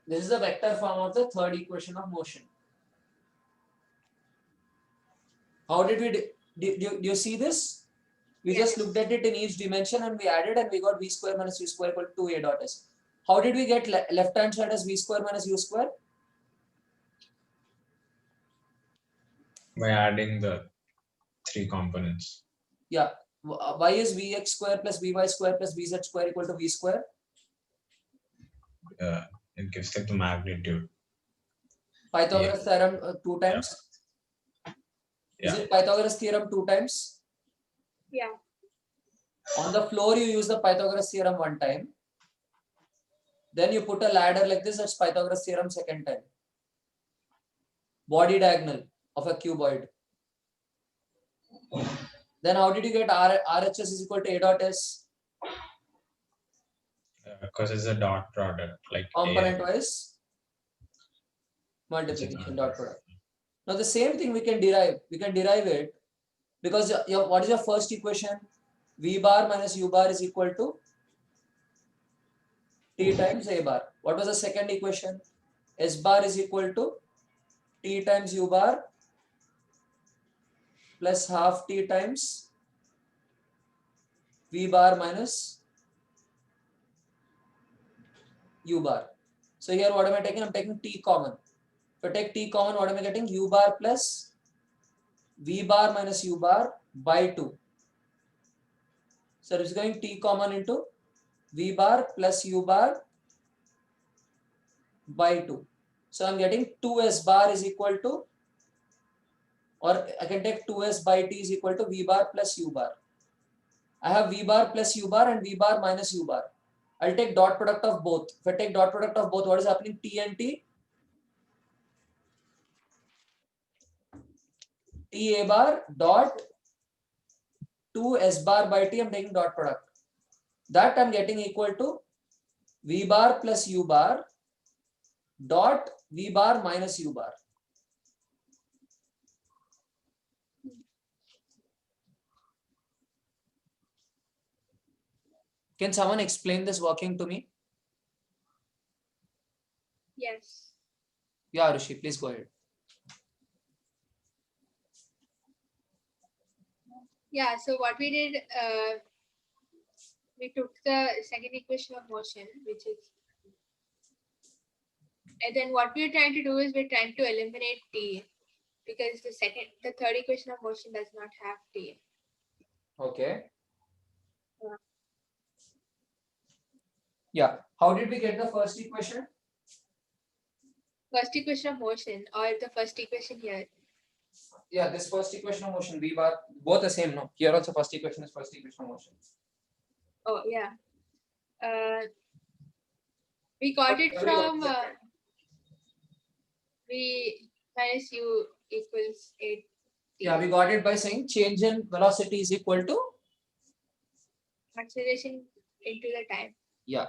[SPEAKER 2] this is the vector form of the third equation of motion. How did we do you see this? We just
[SPEAKER 1] Yes.
[SPEAKER 2] looked at it in each dimension and we added and we got v square minus u square equal to 2a dot s. How did we get left hand side as v square minus u square?
[SPEAKER 3] By adding the 3 components.
[SPEAKER 2] Yeah. Why is vx square plus vy square plus vz square equal to v square?
[SPEAKER 3] It gives like the magnitude.
[SPEAKER 2] Pythagoras theorem 2 times. Is
[SPEAKER 3] Yeah.
[SPEAKER 2] it Pythagoras theorem 2 times?
[SPEAKER 1] Yeah.
[SPEAKER 2] On the floor, you use the Pythagoras theorem 1 time. Then you put a ladder like this, that's Pythagoras theorem 2nd time. Body diagonal of a cuboid. Then how did you get RHS is equal to A dot S?
[SPEAKER 3] Because it's a dot product, like
[SPEAKER 2] Component wise multiplication dot product. Now the same thing we can derive. We can derive it because what is your first equation? V bar minus U bar is equal to T times A bar. What was the second equation? S bar is equal to T times U bar plus half T times V bar minus U bar. So here what am I taking? I'm taking T common. If I take T common, what am I getting? U bar plus V bar minus U bar by 2. So it's going T common into V bar plus U bar by 2. So I'm getting 2S bar is equal to, or I can take 2S by T is equal to V bar plus U bar. I have V bar plus U bar and V bar minus U bar. I'll take dot product of both. If I take dot product of both, what is happening? T and T. T A bar dot 2 S bar by T, I'm taking dot product. That I'm getting equal to V bar plus U bar dot V bar minus U bar. Can someone explain this working to me?
[SPEAKER 1] Yes.
[SPEAKER 2] Yeah, Rishi, please go ahead.
[SPEAKER 1] Yeah, so what we did, we took the second equation of motion, which is, and then what we're trying to do is we're trying to eliminate T, because the third equation of motion does not have T.
[SPEAKER 2] Okay.
[SPEAKER 1] Yeah.
[SPEAKER 2] Yeah. How did we get the first equation?
[SPEAKER 1] First equation of motion, or the first equation here.
[SPEAKER 2] Yeah, this first equation of motion, V bar, both the same, no? Here also first equation is first equation of motion.
[SPEAKER 1] Oh, yeah. We got it from V minus U equals 8.
[SPEAKER 2] Yeah, we got it by saying change in velocity is equal to,
[SPEAKER 1] Acceleration into the time.
[SPEAKER 2] yeah,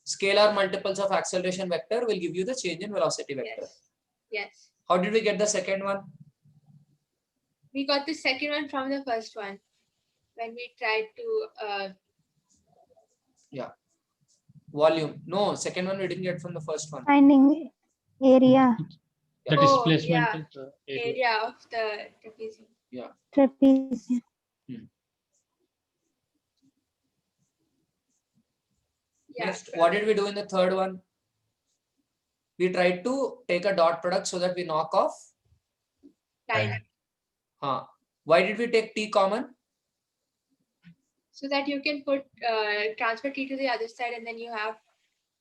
[SPEAKER 2] scalar multiples of acceleration vector will give you the change in velocity vector.
[SPEAKER 1] Yes. Yes.
[SPEAKER 2] How did we get the second one?
[SPEAKER 1] We got the second one from the first one when we tried to
[SPEAKER 2] Volume. No, second one we didn't get from the first one.
[SPEAKER 6] Finding area
[SPEAKER 4] The
[SPEAKER 1] Oh,
[SPEAKER 4] displacement
[SPEAKER 1] yeah.
[SPEAKER 4] is the area.
[SPEAKER 1] area of the trapezium.
[SPEAKER 6] trapezium.
[SPEAKER 1] Yeah.
[SPEAKER 2] Next, what did we do in the third one? We tried to take a dot product so that we knock off.
[SPEAKER 1] Time.
[SPEAKER 2] Why did we take T common?
[SPEAKER 1] So that you can put transfer T to the other side, and then you have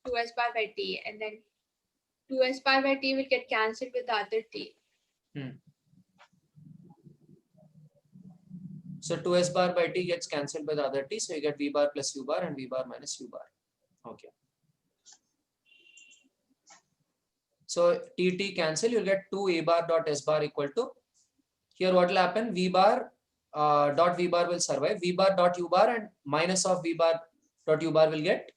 [SPEAKER 1] 2S bar by T, and then 2S bar by T will get cancelled with the other T.
[SPEAKER 2] So 2S bar by T gets cancelled by the other T. So you get V bar plus U bar and V bar minus U bar. Okay. So TT cancel, you'll get 2 A bar dot S bar equal to, here what will happen, V bar dot V bar will survive, V bar dot U bar and minus of V bar dot U bar will get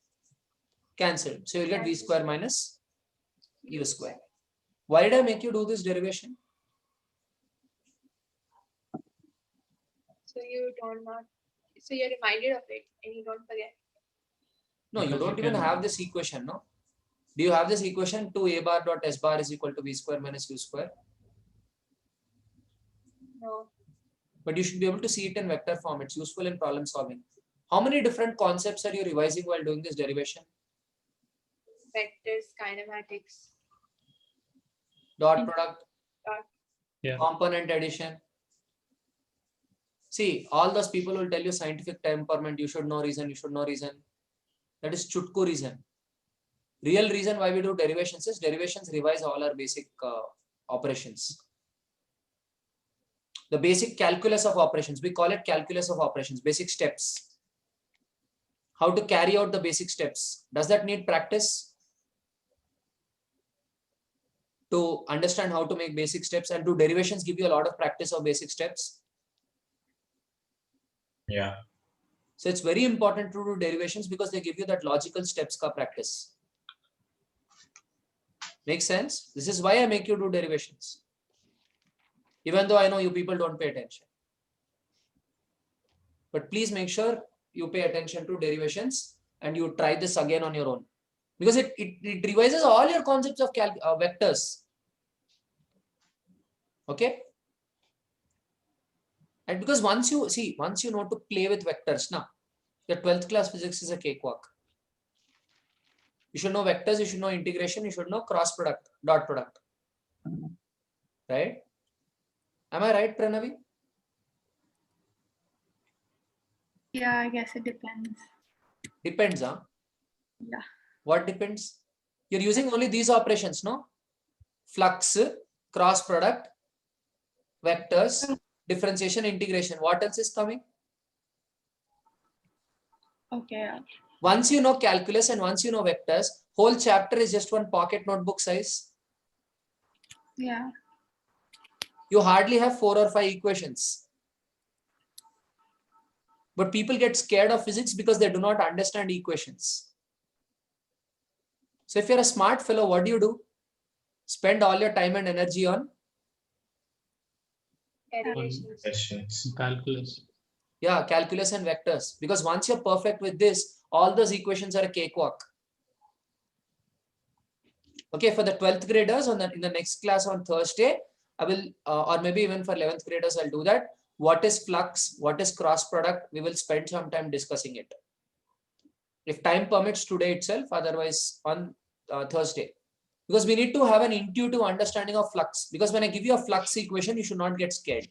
[SPEAKER 2] cancelled. So you'll get V square minus U square. Why did I make you do this derivation?
[SPEAKER 1] So you don't not, so you're reminded of it and you don't forget.
[SPEAKER 2] No, you
[SPEAKER 4] Because you
[SPEAKER 2] don't even
[SPEAKER 4] can-
[SPEAKER 2] have this equation, no? Do you have this equation? 2 A bar dot S bar is equal to V square minus U square.
[SPEAKER 1] No.
[SPEAKER 2] But you should be able to see it in vector form. It's useful in problem solving. How many different concepts are you revising while doing this derivation?
[SPEAKER 1] Vectors, kinematics.
[SPEAKER 2] Dot product,
[SPEAKER 4] Yeah.
[SPEAKER 2] component addition. See, all those people will tell you scientific temperament, you should know reason, you should know reason. That is chutku reason. Real reason why we do derivations is derivations revise all our basic operations. The basic calculus of operations, we call it calculus of operations, basic steps. How to carry out the basic steps. Does that need practice? To understand how to make basic steps, and do derivations give you a lot of practice of basic steps?
[SPEAKER 3] Yeah.
[SPEAKER 2] So it's very important to do derivations because they give you that logical steps ka practice. Make sense? This is why I make you do derivations. Even though I know you people don't pay attention. But please make sure you pay attention to derivations and you try this again on your own. Because it revises all your concepts of vectors. Okay? And because once you know to play with vectors, now your 12th class physics is a cakewalk. You should know vectors, you should know integration, you should know cross product, dot product. Right? Am I right, Pranavi?
[SPEAKER 5] Yeah, I guess it depends.
[SPEAKER 2] Depends, huh?
[SPEAKER 5] Yeah.
[SPEAKER 2] What depends? You're using only these operations, no? Flux, cross product, vectors, differentiation, integration. What else is coming?
[SPEAKER 5] Okay.
[SPEAKER 2] Once you know calculus and once you know vectors, whole chapter is just one pocket notebook size.
[SPEAKER 5] Yeah.
[SPEAKER 2] You hardly have 4 or 5 equations. But people get scared of physics because they do not understand equations. So if you're a smart fellow, what do? Spend all your time and energy on?
[SPEAKER 1] Derivations.
[SPEAKER 3] Questions.
[SPEAKER 4] Calculus.
[SPEAKER 2] Yeah, calculus and vectors. Because once you're perfect with this, all those equations are a cakewalk. Okay, for the 12th graders in the next class on Thursday, I will, or maybe even for 11th graders, I'll do that. What is flux? What is cross product? We will spend some time discussing it. If time permits today itself, otherwise on Thursday. Because we need to have an intuitive understanding of flux. Because when I give you a flux equation, you should not get scared.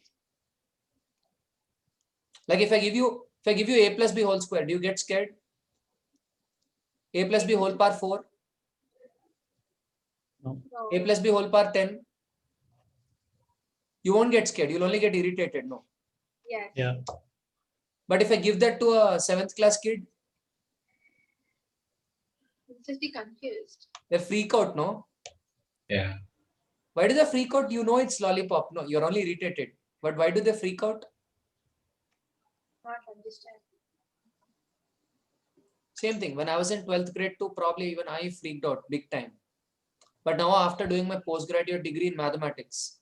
[SPEAKER 2] Like if I give you a plus b whole square, do you get scared? A plus b whole power 4.
[SPEAKER 1] No.
[SPEAKER 2] A plus b whole power 10. You won't get scared. You'll only get irritated. No.
[SPEAKER 1] Yes.
[SPEAKER 4] Yeah.
[SPEAKER 2] But if I give that to a 7th class kid,
[SPEAKER 1] You'll just be confused.
[SPEAKER 2] they freak out. No.
[SPEAKER 3] Yeah.
[SPEAKER 2] Why do they freak out? You know it's lollipop. No, you're only irritated. But why do they freak out?
[SPEAKER 1] Not understand.
[SPEAKER 2] Same thing. When I was in 12th grade too, probably even I freaked out big time. But now after doing my postgraduate degree in mathematics,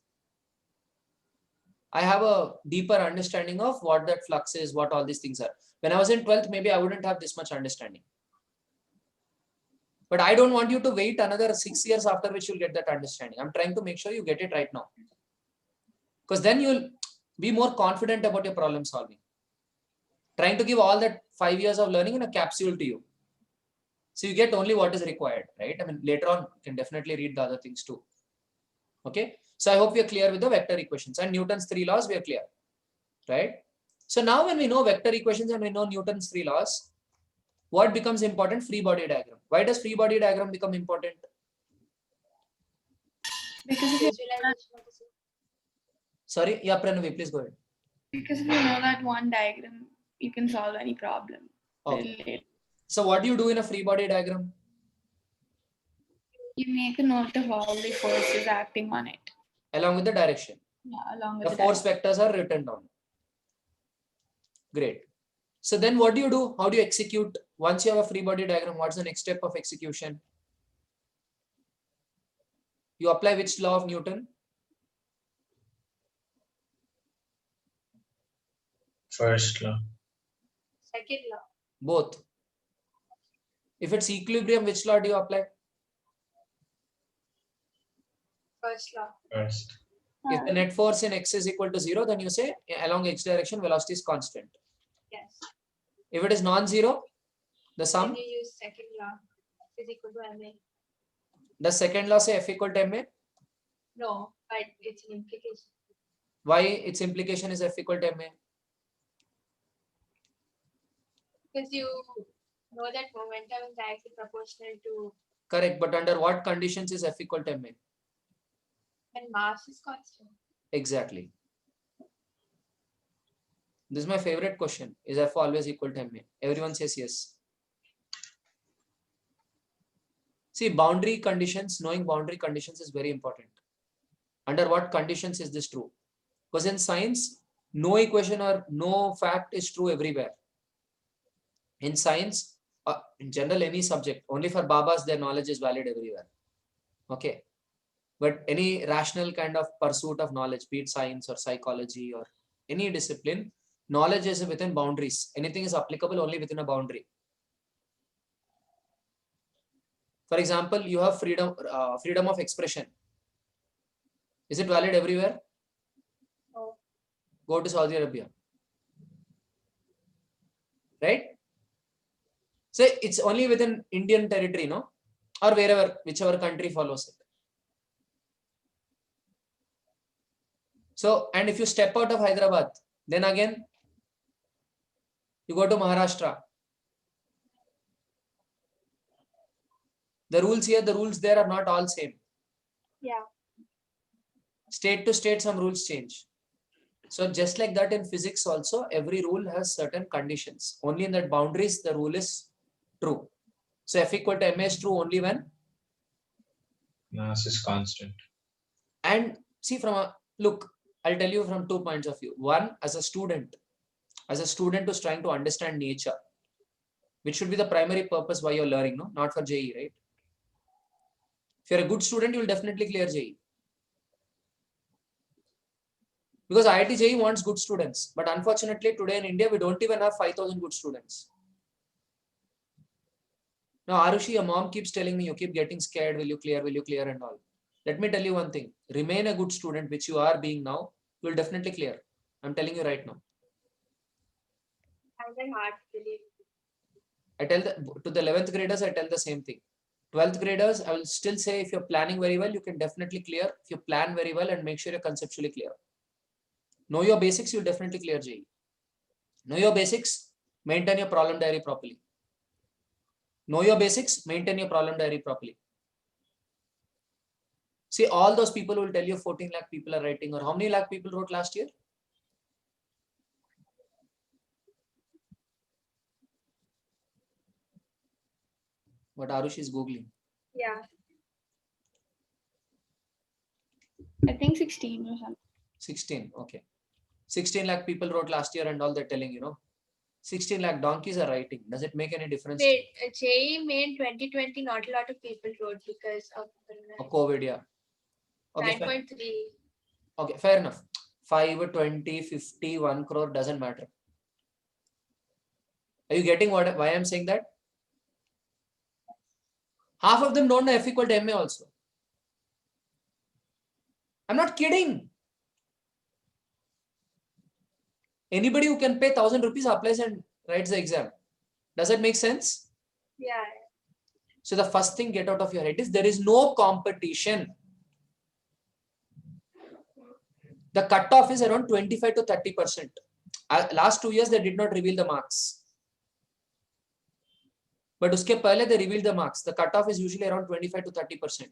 [SPEAKER 2] I have a deeper understanding of what that flux is, what all these things are. When I was in 12th, maybe I wouldn't have this much understanding. But I don't want you to wait another 6 years after which you'll get that understanding. I'm trying to make sure you get it right now. Because then you'll be more confident about your problem solving. Trying to give all that 5 years of learning in a capsule to you. So you get only what is required, right? I mean, later on, you can definitely read the other things too. Okay. So I hope we are clear with the vector equations and Newton's 3 laws, we are clear, right? So now when we know vector equations and we know Newton's 3 laws, what becomes important? Free body diagram. Why does free body diagram become important?
[SPEAKER 5] Because if you,
[SPEAKER 1] Visualization of the system.
[SPEAKER 2] Sorry, yeah, Pranavi, please go ahead.
[SPEAKER 5] because if you know that one diagram, you can solve any problem.
[SPEAKER 2] Okay.
[SPEAKER 5] related.
[SPEAKER 2] So what do you do in a free body diagram?
[SPEAKER 5] You make a note of all the forces acting on it.
[SPEAKER 2] Along with the direction.
[SPEAKER 5] Yeah, along with
[SPEAKER 2] The
[SPEAKER 5] the
[SPEAKER 2] force
[SPEAKER 5] direction.
[SPEAKER 2] vectors are written down. Great. So then what do you do? How do you execute? Once you have a free body diagram, what's the next step of execution? You apply which law of Newton?
[SPEAKER 3] First law.
[SPEAKER 1] Second law.
[SPEAKER 2] Both. If it's equilibrium, which law do you apply?
[SPEAKER 1] First law.
[SPEAKER 3] First.
[SPEAKER 2] If the net force in x is equal to 0, then you say along x direction velocity is constant.
[SPEAKER 1] Yes.
[SPEAKER 2] If it is non-zero, the
[SPEAKER 1] Then
[SPEAKER 2] sum,
[SPEAKER 1] you use second law. Is equal to ma.
[SPEAKER 2] the second law say F equal to ma.
[SPEAKER 1] No, but it's an implication.
[SPEAKER 2] Why its implication is F equal to ma?
[SPEAKER 1] Because you know that momentum is directly proportional to
[SPEAKER 2] Correct, but under what conditions is F equal to ma?
[SPEAKER 1] when mass is constant.
[SPEAKER 2] Exactly. This is my favorite question. Is F always equal to ma? Everyone says yes. See, boundary conditions, knowing boundary conditions is very important. Under what conditions is this true? Because in science, no equation or no fact is true everywhere. In science, in general, any subject, only for Babas, their knowledge is valid everywhere. Okay. But any rational kind of pursuit of knowledge, be it science or psychology or any discipline, knowledge is within boundaries. Anything is applicable only within a boundary. For example, you have freedom of expression. Is it valid everywhere?
[SPEAKER 1] No.
[SPEAKER 2] Go to Saudi Arabia. Right? So it's only within Indian territory, no? Or wherever, whichever country follows it. So, and if you step out of Hyderabad, then again, you go to Maharashtra. The rules here, the rules there are not all same.
[SPEAKER 1] Yeah.
[SPEAKER 2] State to state, some rules change. So just like that in physics also, every rule has certain conditions. Only in that boundaries, the rule is true. So F equal to ma is true only when?
[SPEAKER 3] Mass is constant.
[SPEAKER 2] And see look, I'll tell you from 2 points of view. One, as a student who's trying to understand nature, which should be the primary purpose why you're learning, no? Not for JE, right? If you're a good student, you'll definitely clear JE. Because IIT JE wants good students. But unfortunately, today in India, we don't even have 5,000 good students. Now, Arushi, your mom keeps telling me, you keep getting scared, will you clear and all. Let me tell you one thing. Remain a good student, which you are being now, you will definitely clear. I'm telling you right now.
[SPEAKER 1] I find hard to believe.
[SPEAKER 2] I tell to the 11th graders, I tell the same thing. 12th graders, I will still say if you're planning very well, you can definitely clear. If you plan very well and make sure you're conceptually clear. Know your basics, you'll definitely clear JE. Know your basics, maintain your problem diary properly. Know your basics, maintain your problem diary properly. See, all those people will tell you 14 lakh people are writing, or how many lakh people wrote last year? What Arushi is Googling.
[SPEAKER 1] Yeah.
[SPEAKER 5] I think 16 or something.
[SPEAKER 2] 16, okay. 16 lakh people wrote last year and all they're telling, 16 lakh donkeys are writing. Does it make any difference?
[SPEAKER 1] Wait, JE Main 2020, not a lot of people wrote because of
[SPEAKER 2] COVID, yeah. Okay,
[SPEAKER 1] 9.3.
[SPEAKER 2] Okay, fair enough. 5, 20, 50, 1 crore doesn't matter. Are you getting why I'm saying that? Half of them don't know F equal to ma also. I'm not kidding. Anybody who can pay 1,000 rupees applies and writes the exam. Does that make sense?
[SPEAKER 1] Yeah.
[SPEAKER 2] So the first thing get out of your head is there is no competition. The cutoff is around 25 to 30%. Last 2 years, they did not reveal the marks. But uske pehle they revealed the marks. The cutoff is usually around 25 to 30%.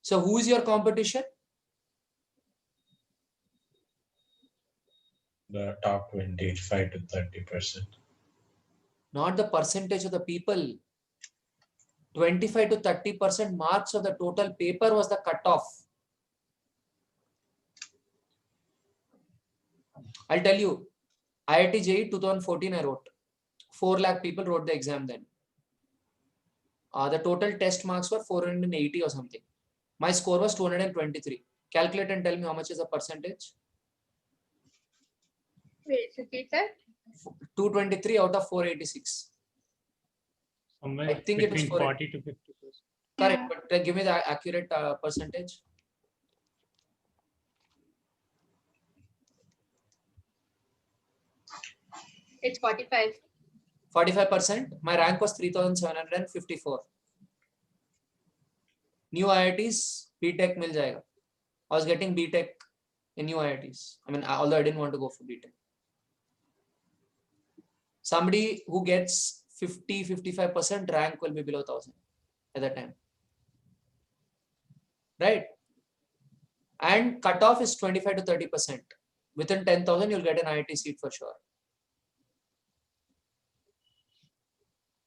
[SPEAKER 2] So who is your competition?
[SPEAKER 3] The top 25 to 30%.
[SPEAKER 2] not the percentage of the people. 25 to 30% marks of the total paper was the cutoff. I'll tell you, IIT JEE 2014 I wrote. 4 lakh people wrote the exam then. The total test marks were 480 or something. My score was 223. Calculate and tell me how much is the percentage.
[SPEAKER 1] Wait, repeat that.
[SPEAKER 2] 223 out of 486.
[SPEAKER 4] Somewhere
[SPEAKER 2] I think it was
[SPEAKER 4] between
[SPEAKER 2] 480.
[SPEAKER 4] 40 to 50%.
[SPEAKER 2] Correct,
[SPEAKER 5] Yeah.
[SPEAKER 2] but give me the accurate percentage.
[SPEAKER 1] It's 45.
[SPEAKER 2] 45%. My rank was 3754. New IITs, BTech mil jayega. I was getting BTech in new IITs. I mean, although I didn't want to go for BTech. Somebody who gets 50-55% rank will be below 1000 at that time. Right? And cutoff is 25 to 30%. Within 10,000, you'll get an IIT seat for sure.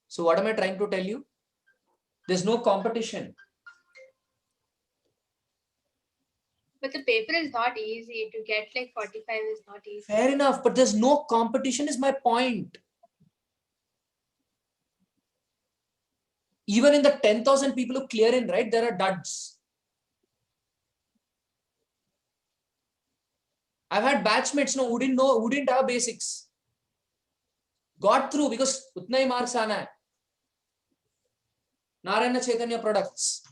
[SPEAKER 2] So what am I trying to tell you? There's no competition.
[SPEAKER 1] But the paper is not easy. To get like 45 is not easy.
[SPEAKER 2] Fair enough, but there's no competition is my point. Even in the 10,000 people who clear in, right, there are duds. I've had batchmates who didn't have basics. Got through because utna hi marks aana hai. Narayana Chaitanya products.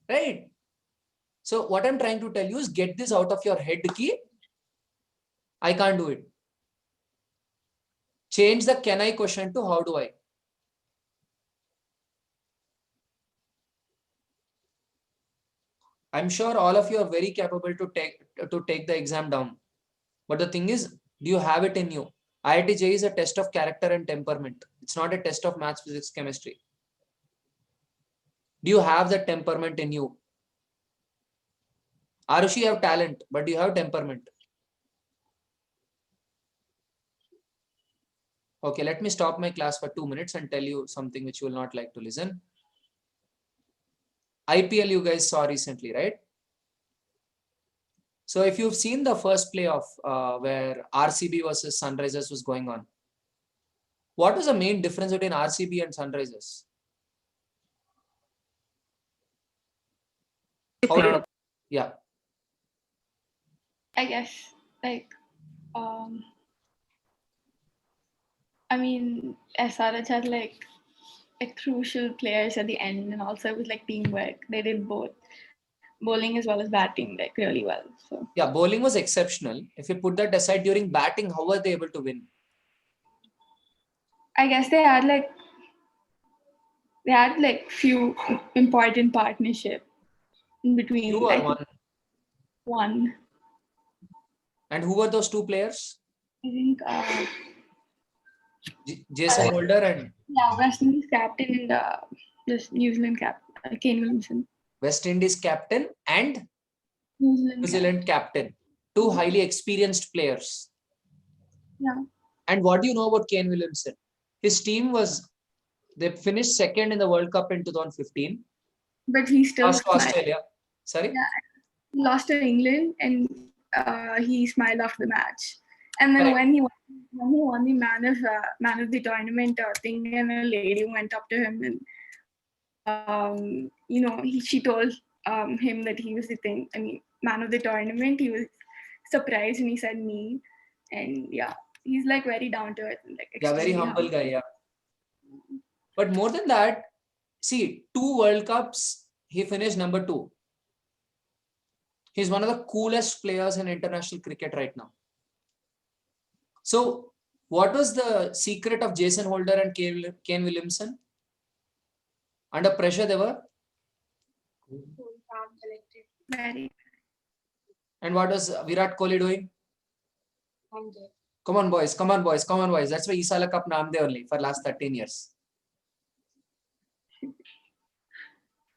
[SPEAKER 2] Right? So what I'm trying to tell you is get this out of your head ki I can't do it. Change the can I question to how do I. I'm sure all of you are very capable to take the exam down. But the thing is, do you have it in you? IIT JEE is a test of character and temperament. It's not a test of maths, physics, chemistry. Do you have the temperament in you? Arushi, you have talent, but do you have temperament? Okay, let me stop my class for 2 minutes and tell you something which you will not like to listen. IPL you guys saw recently, right? So if you've seen the first playoff where RCB versus Sunrisers was going on, what was the main difference between RCB and Sunrisers? Yeah.
[SPEAKER 5] I guess like I mean SRH had like crucial players at the end, and also it was like teamwork. They did both bowling as well as batting like really well. So
[SPEAKER 2] Yeah, bowling was exceptional. If you put that aside, during batting, how were they able to win?
[SPEAKER 5] I guess they had like few important partnership in between.
[SPEAKER 2] You or one?
[SPEAKER 5] One.
[SPEAKER 2] And who were those two players?
[SPEAKER 5] I think
[SPEAKER 2] Jason Holder and
[SPEAKER 5] West Indies captain and this New Zealand captain Kane Williamson.
[SPEAKER 2] West Indies captain and
[SPEAKER 5] New
[SPEAKER 2] Zealand captain. Two highly experienced players.
[SPEAKER 5] Yeah.
[SPEAKER 2] And what do you know about Kane Williamson? His team they finished second in the World Cup in 2015.
[SPEAKER 5] But he still
[SPEAKER 2] lost to Australia. Sorry?
[SPEAKER 5] Yeah, he lost to England and he smiled after the match. And then when he won the man of the tournament thing, and a lady went up to him and she told him that he was the thing. I mean, man of the tournament. He was surprised and he said me, and yeah, he's like very down to earth. Like
[SPEAKER 2] very humble guy. Yeah. But more than that, see, 2 World Cups, he finished number 2. He's one of the coolest players in international cricket right now. So, what was the secret of Jason Holder and Kane Williamson? Under pressure, they were?
[SPEAKER 5] Very.
[SPEAKER 2] And what was Virat Kohli doing? Come on, boys. Come on, boys. Come on, boys. That's why Isala Cup naam de only for last 13 years.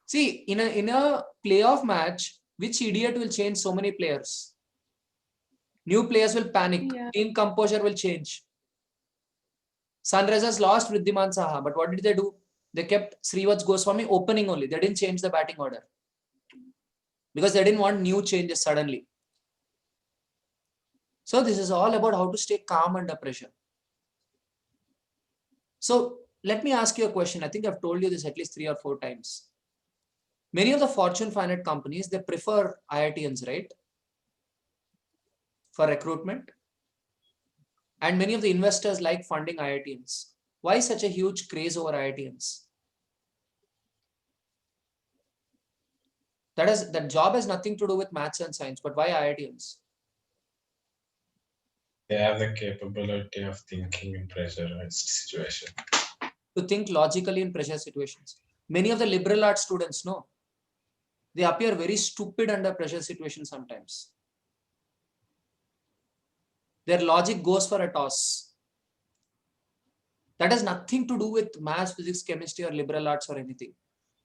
[SPEAKER 2] See, in a playoff match, which idiot will change so many players? New players will panic.
[SPEAKER 5] Yeah.
[SPEAKER 2] Team composure will change. Sunrisers lost Wriddhiman Saha, but what did they do? They kept Srivaths Goswami opening only. They didn't change the batting order because they didn't want new changes suddenly. So this is all about how to stay calm under pressure. So let me ask you a question. I think I've told you this at least 3 or 4 times. Many of the Fortune 500 companies, they prefer IITians, right? For recruitment. And many of the investors like funding IITians. Why such a huge craze over IITians? That job has nothing to do with maths and science, but why IITians?
[SPEAKER 3] They have the capability of thinking in pressurized situation.
[SPEAKER 2] To think logically in pressure situations. Many of the liberal arts students, no, they appear very stupid under pressure situations sometimes. Their logic goes for a toss. That has nothing to do with maths, physics, chemistry, or liberal arts or anything.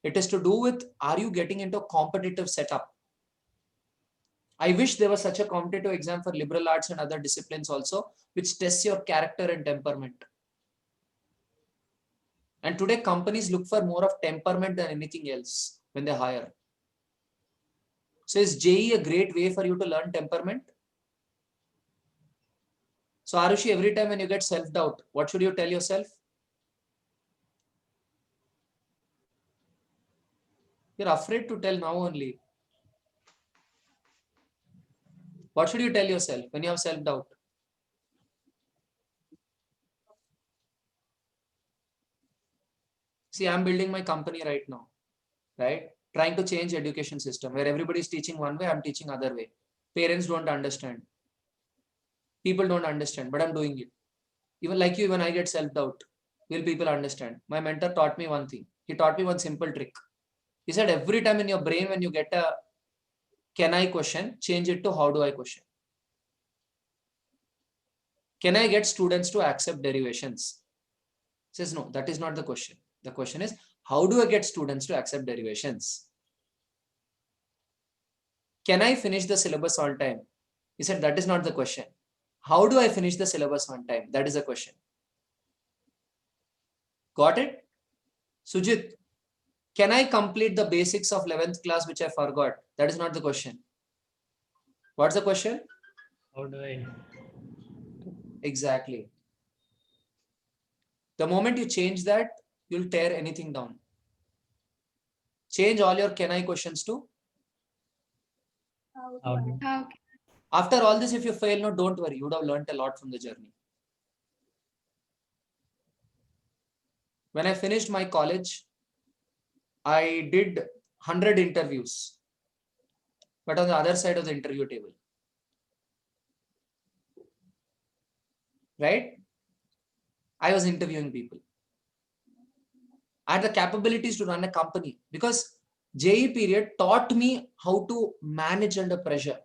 [SPEAKER 2] It is to do with, are you getting into a competitive setup? I wish there was such a competitive exam for liberal arts and other disciplines also, which tests your character and temperament. And today companies look for more of temperament than anything else when they hire. So is JEE a great way for you to learn temperament? So Arushi, every time when you get self-doubt, what should you tell yourself? You're afraid to tell now only. What should you tell yourself when you have self-doubt? See, I'm building my company right now, right? Trying to change education system where everybody is teaching one way, I'm teaching other way. Parents don't understand. People don't understand, but I'm doing it. Even like you, when I get self-doubt, will people understand? My mentor taught me one thing. He taught me one simple trick. He said, every time in your brain, when you get a can I question, change it to how do I question. Can I get students to accept derivations? He says, no, that is not the question. The question is, how do I get students to accept derivations? Can I finish the syllabus on time? He said, that is not the question. How do I finish the syllabus on time? That is the question. Got it? Sujit, can I complete the basics of 11th class which I forgot? That is not the question. What's the question?
[SPEAKER 4] How do I?
[SPEAKER 2] Exactly. The moment you change that, you'll tear anything down. Change all your can I questions to
[SPEAKER 4] How do?
[SPEAKER 5] How
[SPEAKER 2] after all this, if you fail, no, don't worry. You would have learned a lot from the journey. When I finished my college, I did 100 interviews, but on the other side of the interview table, right? I was interviewing people. I had the capabilities to run a company because JEE period taught me how to manage under pressure.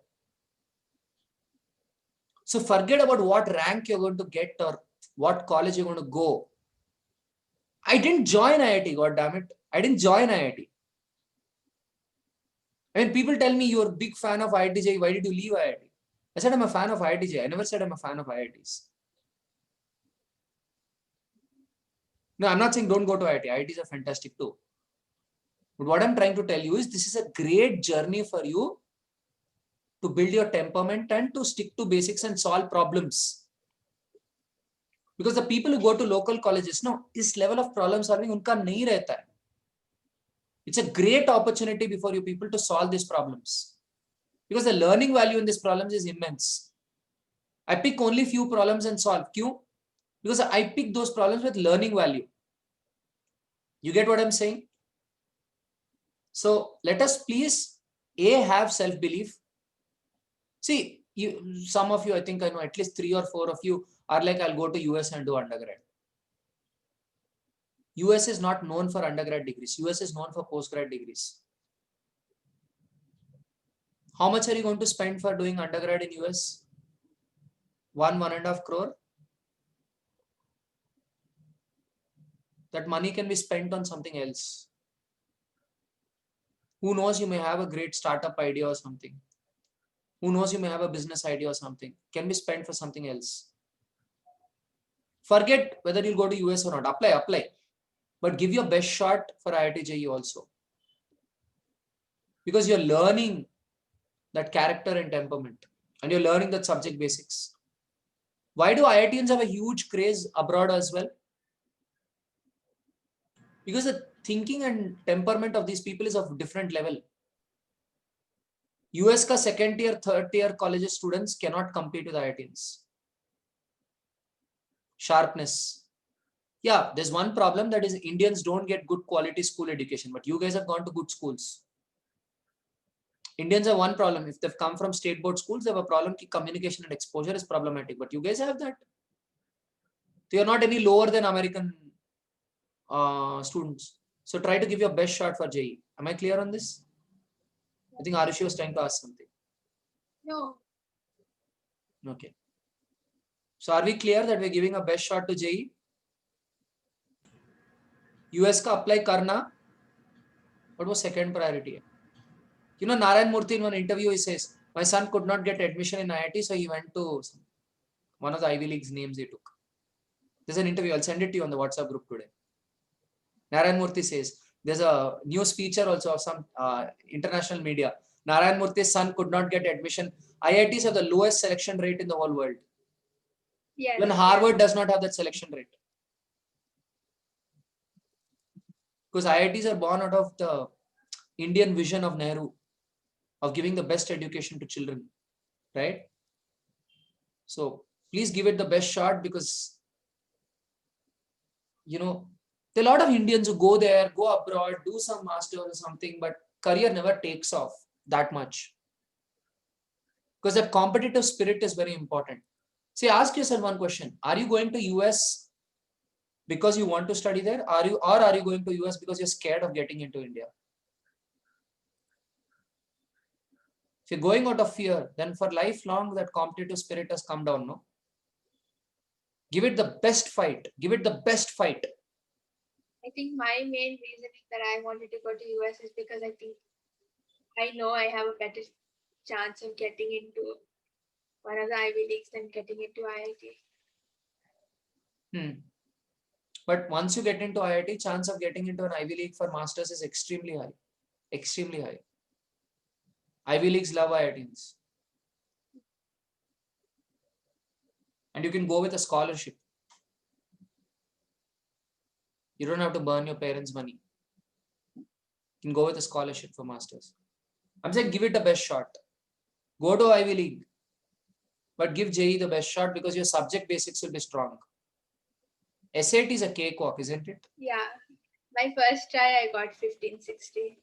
[SPEAKER 2] So forget about what rank you're going to get or what college you're going to go. I didn't join IIT, God damn it. I didn't join IIT. I mean, people tell me you're a big fan of IIT, why did you leave IIT? I said I'm a fan of IIT. I never said I'm a fan of IITs. No, I'm not saying don't go to IIT. IITs are fantastic too. But what I'm trying to tell you is this is a great journey for you to build your temperament and to stick to basics and solve problems. Because the people who go to local colleges, no, this level of problem solving unka nahi rehta hai. It's a great opportunity before you people to solve these problems. Because the learning value in these problems is immense. I pick only few problems and solve. Kyun? Because I pick those problems with learning value. You get what I'm saying? So let us please have self-belief. See, some of you, I think I know at least 3 or 4 of you are like, I'll go to US and do undergrad. US is not known for undergrad degrees. US is known for postgrad degrees. How much are you going to spend for doing undergrad in US? 1.5 crore. That money can be spent on something else. Who knows, you may have a great startup idea or something. Who knows, you may have a business idea or something, can be spent for something else. Forget whether you'll go to US or not. Apply. But give your best shot for IIT JEE also. Because you're learning that character and temperament. And you're learning that subject basics. Why do IITians have a huge craze abroad as well? Because the thinking and temperament of these people is of different level. US ka second tier, third tier college students cannot compete with IITians. Sharpness. Yeah, there's one problem, that is Indians don't get good quality school education, but you guys have gone to good schools. Indians have one problem. If they've come from state board schools, they have a problem that communication and exposure is problematic, but you guys have that. They are not any lower than American students. So try to give your best shot for JEE. Am I clear on this? I think Arushi was trying to ask something.
[SPEAKER 1] No.
[SPEAKER 2] Okay. So are we clear that we're giving a best shot to JEE? US ka apply karna. What was second priority? You know, Narayan Murthy in one interview, he says, my son could not get admission in IIT, so he went to one of the Ivy League's names he took. There's an interview, I'll send it to you on the WhatsApp group today. Narayan Murthy says, there's a news feature also of some international media. Narayan Murthy's son could not get admission. IITs have the lowest selection rate in the whole world.
[SPEAKER 1] Yes.
[SPEAKER 2] Even Harvard does not have that selection rate. Because IITs are born out of the Indian vision of Nehru, of giving the best education to children, right? So please give it the best shot, because, you know, there are a lot of Indians who go there, go abroad, do some masters or something, but career never takes off that much. Because that competitive spirit is very important. See, ask yourself one question. Are you going to US because you want to study there? Or are you going to US because you're scared of getting into India? If you're going out of fear, then for lifelong that competitive spirit has come down, no? Give it the best fight. Give it the best fight.
[SPEAKER 1] I think my main reasoning that I wanted to go to US is because I know I have a better chance of getting into one of the Ivy Leagues than getting into IIT.
[SPEAKER 2] But once you get into IIT, chance of getting into an Ivy League for masters is extremely high. Extremely high. Ivy Leagues love IITs. And you can go with a scholarship. You don't have to burn your parents' money. You can go with a scholarship for masters. I'm saying give it the best shot. Go to Ivy League. But give JEE the best shot, because your subject basics will be strong. SAT is a cakewalk, isn't it?
[SPEAKER 1] Yeah. My first try, I got 1560.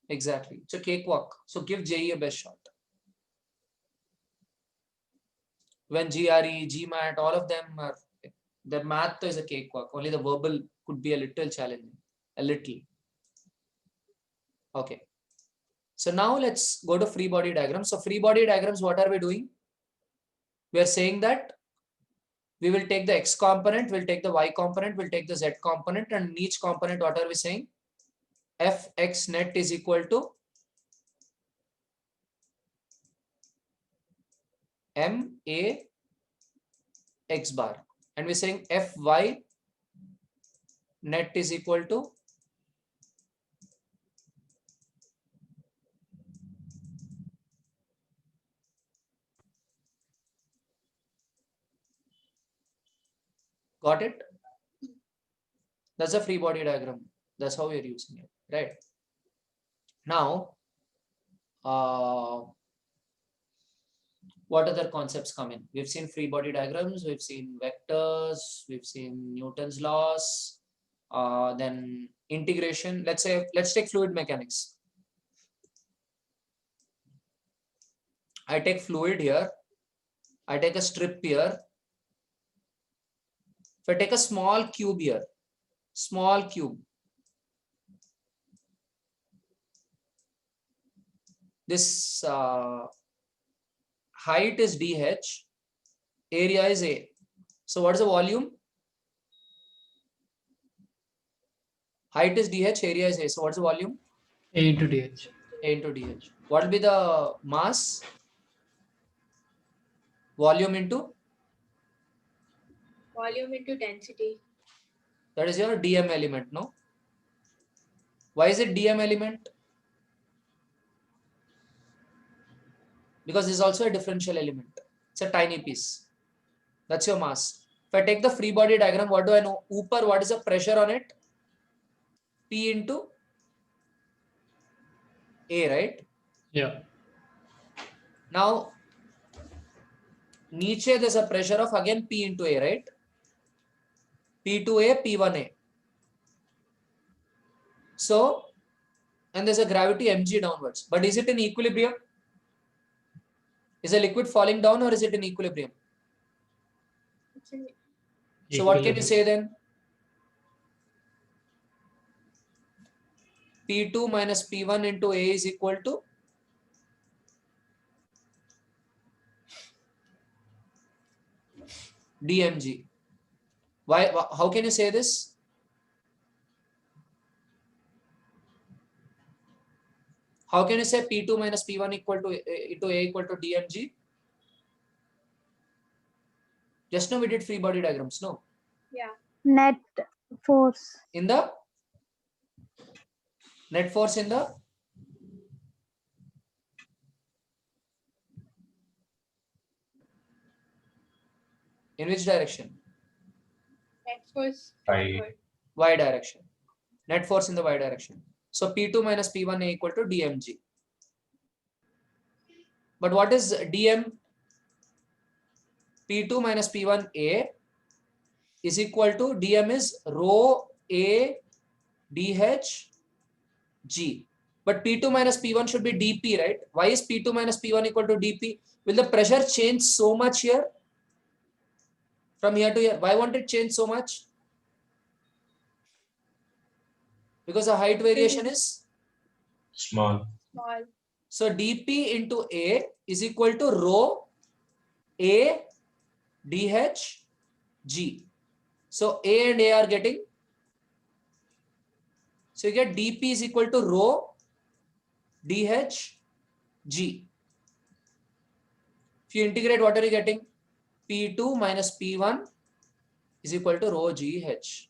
[SPEAKER 2] Exactly. It's a cakewalk. So give JEE a best shot. When GRE, GMAT, all of them are, the math is a cakewalk. Only the verbal could be a little challenging. A little. Okay. So now let's go to free body diagrams. So free body diagrams, what are we doing? We are saying that we will take the X component, we'll take the Y component, we'll take the Z component, and in each component, what are we saying? Fx net is equal to MA X bar. And we're saying Fy net is equal to got it? That's a free body diagram. That's how we're using it, right? Now, what other concepts come in? We've seen free body diagrams, we've seen vectors, we've seen Newton's laws, then integration. Let's take fluid mechanics. I take fluid here, I take a strip here. If I take a small cube here, small cube, this height is dh, area is A. So what is the volume? Height is dh, area is A. So what is the volume?
[SPEAKER 4] A into DH.
[SPEAKER 2] A into dh. What will be the mass? volume into,
[SPEAKER 1] volume into density.
[SPEAKER 2] that is your dm element, no? Why is it dm element? Because this is also a differential element. It's a tiny piece. That's your mass. If I take the free body diagram, what do I know? Upper, what is the pressure on it? P into A, right?
[SPEAKER 4] Yeah.
[SPEAKER 2] Now, niche there's a pressure of again P into A, right? P2A, P1A. So, and there's a gravity mg downwards. But is it in equilibrium? Is a liquid falling down or is it in equilibrium?
[SPEAKER 1] It's in
[SPEAKER 2] So what can you say then? P2 minus P1 into A is equal to dmg. Why? How can you say this? How can you say P2 minus P1 equal to into A equal to dmg? Just now we did free body diagrams, no?
[SPEAKER 1] yeah.
[SPEAKER 6] Net force.
[SPEAKER 2] In the net force in the in which direction?
[SPEAKER 1] Net force
[SPEAKER 3] Right.
[SPEAKER 1] forward.
[SPEAKER 2] Y direction. Net force in the Y direction. So P2 minus P1 A equal to dmg. But what is dm? P2 minus P1 A is equal to dm is rho A dh g. But P2 minus P1 should be dp, right? Why is P2 minus P1 equal to dp? Will the pressure change so much here? From here to here. Why won't it change so much? Because the height variation is
[SPEAKER 3] Small.
[SPEAKER 1] Small.
[SPEAKER 2] so dp into A is equal to rho A dh g. So A and A are getting, so you get dp is equal to rho dh g. If you integrate, what are you getting? P2 minus P1 is equal to rho gh.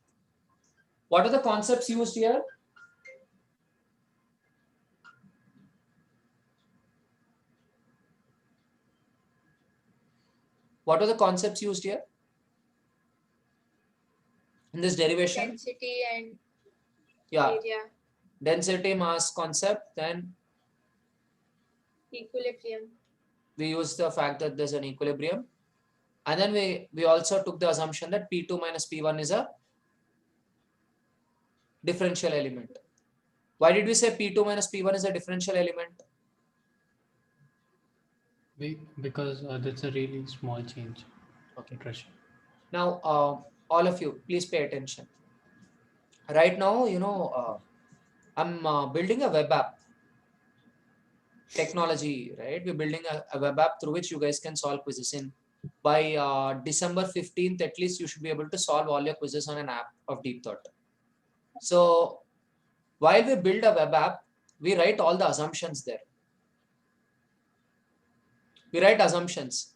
[SPEAKER 2] What are the concepts used here? What are the concepts used here in this derivation?
[SPEAKER 1] Density and
[SPEAKER 2] Yeah,
[SPEAKER 1] area.
[SPEAKER 2] density, mass concept. Then
[SPEAKER 1] Equilibrium.
[SPEAKER 2] we use the fact that there's an equilibrium. And then we also took the assumption that P2 minus P1 is a differential element. Why did we say P2 minus P1 is a differential element?
[SPEAKER 4] Because that's a really small change.
[SPEAKER 2] Okay.
[SPEAKER 4] Pressure.
[SPEAKER 2] Now, all of you, please pay attention. Right now, I'm building a web app technology, right? We're building a web app through which you guys can solve quizzes in. By December 15th, at least you should be able to solve all your quizzes on an app of Deep Thought. So while we build a web app, we write all the assumptions there. We write assumptions.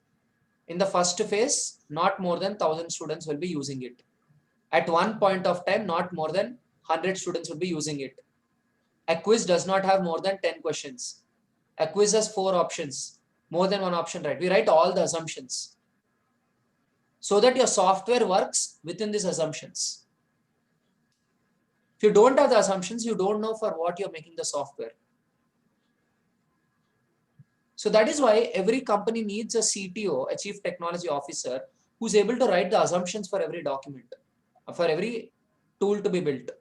[SPEAKER 2] In the first phase, not more than 1,000 students will be using it. At one point of time, not more than 100 students will be using it. A quiz does not have more than 10 questions. A quiz has 4 options, more than one option, right? We write all the assumptions so that your software works within these assumptions. If you don't have the assumptions, you don't know for what you're making the software. So that is why every company needs a CTO, a chief technology officer, who's able to write the assumptions for every document, for every tool to be built.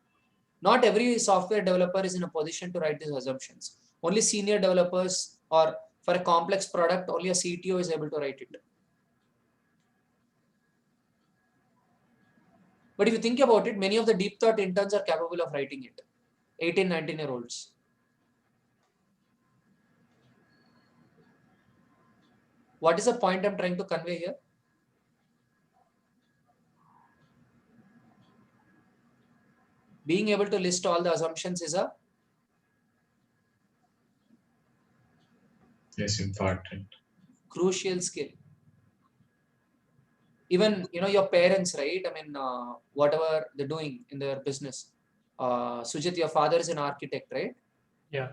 [SPEAKER 2] Not every software developer is in a position to write these assumptions. Only senior developers, or for a complex product, only a CTO is able to write it. But if you think about it, many of the Deep Thought interns are capable of writing it. 18, 19-year-olds. What is the point I'm trying to convey here? Being able to list all the assumptions is a
[SPEAKER 3] Yes, important.
[SPEAKER 2] crucial skill. even your parents, right? I mean, whatever they're doing in their business. Sujit, your father is an architect, right?
[SPEAKER 4] Yeah.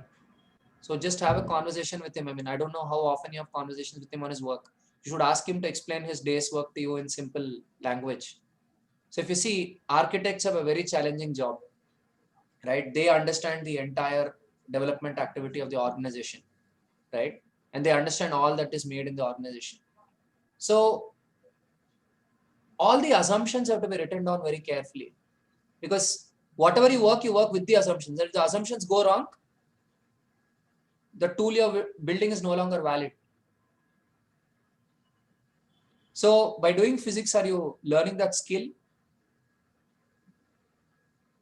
[SPEAKER 2] So just have a conversation with him. I mean, I don't know how often you have conversations with him on his work. You should ask him to explain his day's work to you in simple language. So if you see, architects have a very challenging job, right? They understand the entire development activity of the organization, right? And they understand all that is made in the organization. So all the assumptions have to be written down very carefully, because whatever you work with the assumptions. If the assumptions go wrong, the tool you're building is no longer valid. So by doing physics, are you learning that skill?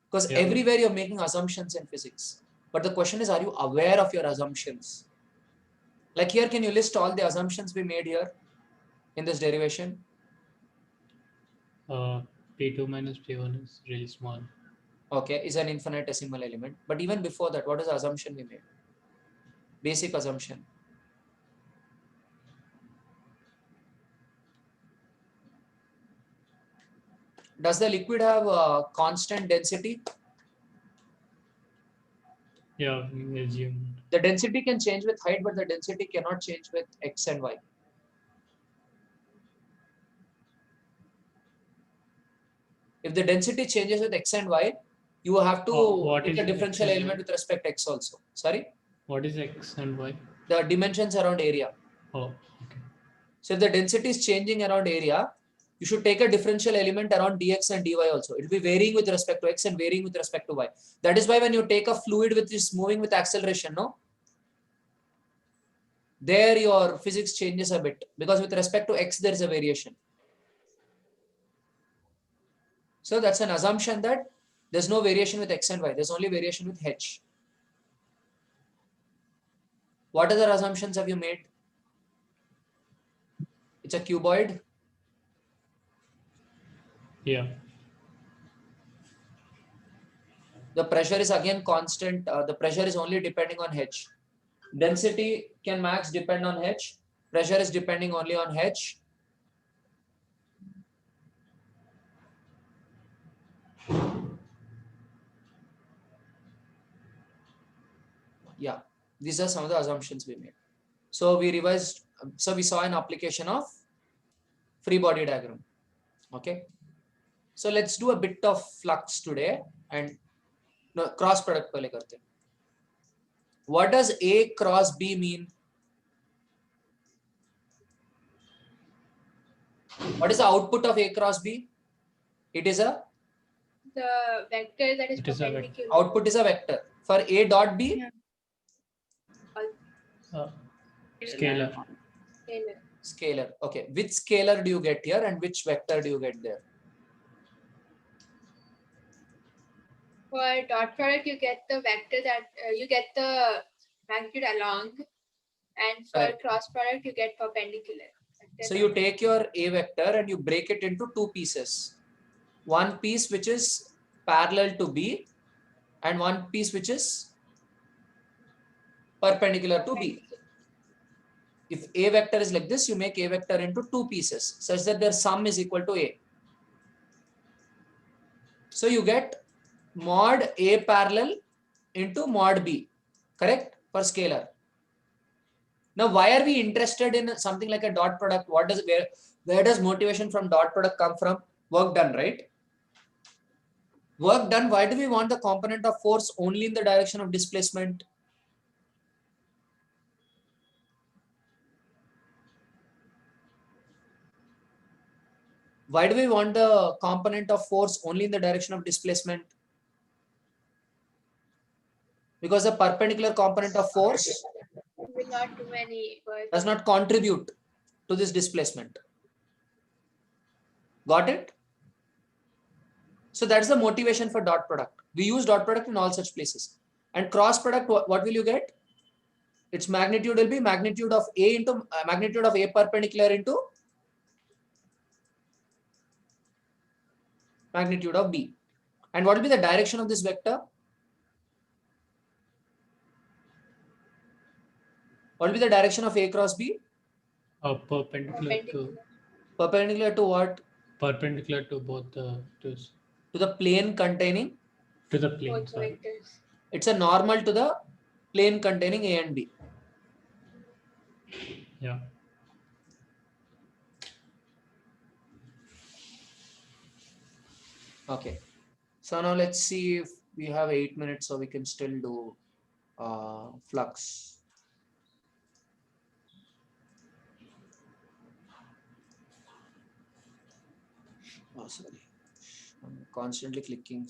[SPEAKER 2] Because
[SPEAKER 4] Yeah.
[SPEAKER 2] everywhere you're making assumptions in physics. But the question is, are you aware of your assumptions? Like here, can you list all the assumptions we made here in this derivation?
[SPEAKER 4] P2 minus P1 is really small.
[SPEAKER 2] Okay, is an infinitesimal element. But even before that, what is the assumption we made? Basic assumption. Does the liquid have a constant density?
[SPEAKER 4] Yeah, we assume.
[SPEAKER 2] The density can change with height, but the density cannot change with x and y. If the density changes with x and y, you have to
[SPEAKER 4] What
[SPEAKER 2] take
[SPEAKER 4] is
[SPEAKER 2] a differential
[SPEAKER 4] x and
[SPEAKER 2] element
[SPEAKER 4] y?
[SPEAKER 2] with respect to x also. Sorry?
[SPEAKER 4] What is x and y?
[SPEAKER 2] The dimensions around area.
[SPEAKER 4] Oh, okay.
[SPEAKER 2] So if the density is changing around area, you should take a differential element around dx and dy also. It will be varying with respect to x and varying with respect to y. That is why when you take a fluid which is moving with acceleration, no? There your physics changes a bit, because with respect to x, there is a variation. So that's an assumption that there's no variation with x and y. There's only variation with h. What other assumptions have you made? It's a cuboid.
[SPEAKER 4] Yeah.
[SPEAKER 2] The pressure is again constant. The pressure is only depending on h. Density can max depend on h. Pressure is depending only on h. Yeah, these are some of the assumptions we made. So we revised. So we saw an application of free body diagram. Okay. So let's do a bit of flux today and cross product पहले करते हैं. What does A cross B mean? What is the output of A cross B? It is a
[SPEAKER 1] The vector that is
[SPEAKER 4] It is a vector.
[SPEAKER 1] perpendicular.
[SPEAKER 2] output is a vector. For A dot B,
[SPEAKER 5] Yeah.
[SPEAKER 4] Scalar.
[SPEAKER 1] Scalar.
[SPEAKER 2] scalar. Okay, which scalar do you get here and which vector do you get there?
[SPEAKER 1] For dot product, you get the vector that you get the magnitude along, and for
[SPEAKER 2] Right.
[SPEAKER 1] cross product, you get perpendicular.
[SPEAKER 2] So you take your A vector and you break it into two pieces. One piece which is parallel to B and one piece which is perpendicular to B. If A vector is like this, you make A vector into two pieces such that their sum is equal to A. So you get mod A parallel into mod B, correct? For scalar. Now, why are we interested in something like a dot product? Where does motivation from dot product come from? Work done, right? Work done. Why do we want the component of force only in the direction of displacement? Why do we want the component of force only in the direction of displacement? Because the perpendicular component of force
[SPEAKER 1] Will not do any work.
[SPEAKER 2] does not contribute to this displacement. Got it? So that's the motivation for dot product. We use dot product in all such places. And cross product, what will you get? Its magnitude will be magnitude of A into magnitude of A perpendicular into magnitude of B. And what will be the direction of this vector? What will be the direction of A cross B?
[SPEAKER 4] Perpendicular to
[SPEAKER 2] Perpendicular to what?
[SPEAKER 4] perpendicular to both the twos.
[SPEAKER 2] To the plane containing,
[SPEAKER 4] To the plane,
[SPEAKER 1] Both the
[SPEAKER 4] sorry.
[SPEAKER 1] vectors.
[SPEAKER 2] it's a normal to the plane containing A and B.
[SPEAKER 4] Yeah.
[SPEAKER 2] Okay. So now let's see if we have 8 minutes, so we can still do flux. Oh, sorry. I'm constantly clicking.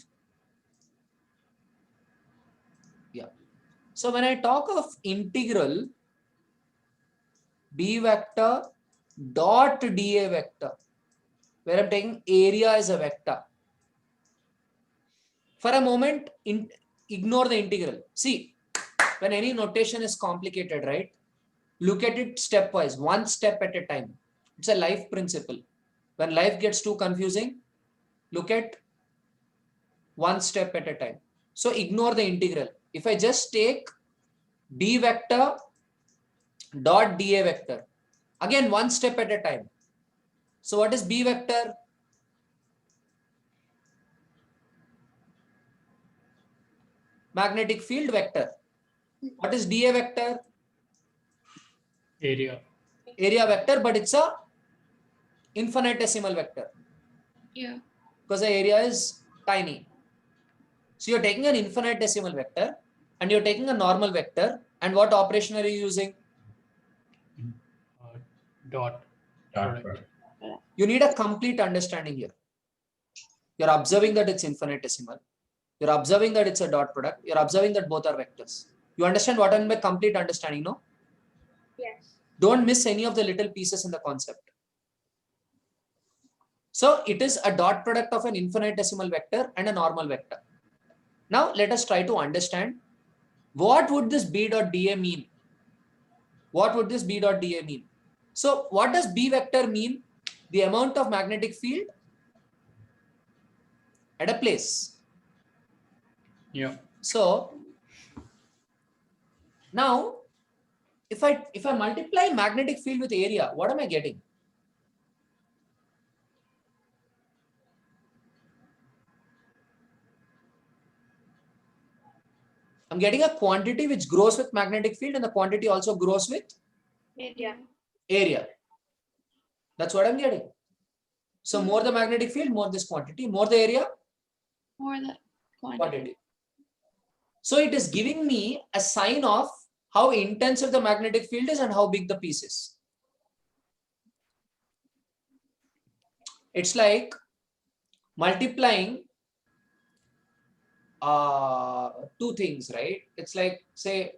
[SPEAKER 2] Yeah. So when I talk of integral B vector dot dA vector, where I'm taking area as a vector, for a moment, ignore the integral. See, when any notation is complicated, right? Look at it stepwise, one step at a time. It's a life principle. When life gets too confusing, look at one step at a time. So ignore the integral. If I just take B vector dot dA vector, again one step at a time. So what is B vector? Magnetic field vector. What is dA vector?
[SPEAKER 4] Area.
[SPEAKER 2] Area vector, but it's a infinitesimal vector.
[SPEAKER 5] Yeah.
[SPEAKER 2] Because the area is tiny. So you're taking an infinitesimal vector and you're taking a normal vector, and what operation are you using?
[SPEAKER 4] Dot.
[SPEAKER 3] Dot
[SPEAKER 4] Product.
[SPEAKER 3] product.
[SPEAKER 2] You need a complete understanding here. You're observing that it's infinitesimal. You're observing that it's a dot product. You're observing that both are vectors. You understand what I mean by complete understanding, no?
[SPEAKER 1] Yes.
[SPEAKER 2] Don't miss any of the little pieces in the concept. So it is a dot product of an infinitesimal vector and a normal vector. Now let us try to understand what would this B dot dA mean? What would this B dot dA mean? So what does B vector mean? The amount of magnetic field at a place.
[SPEAKER 4] Yeah.
[SPEAKER 2] So now if I multiply magnetic field with area, what am I getting? I'm getting a quantity which grows with magnetic field, and the quantity also grows with
[SPEAKER 1] Area.
[SPEAKER 2] area. That's what I'm getting. So more the magnetic field, more this quantity, more the area,
[SPEAKER 5] More the
[SPEAKER 2] quantity. So it is giving me a sign of how intensive the magnetic field is and how big the piece is. It's like multiplying two things, right? It's like, say,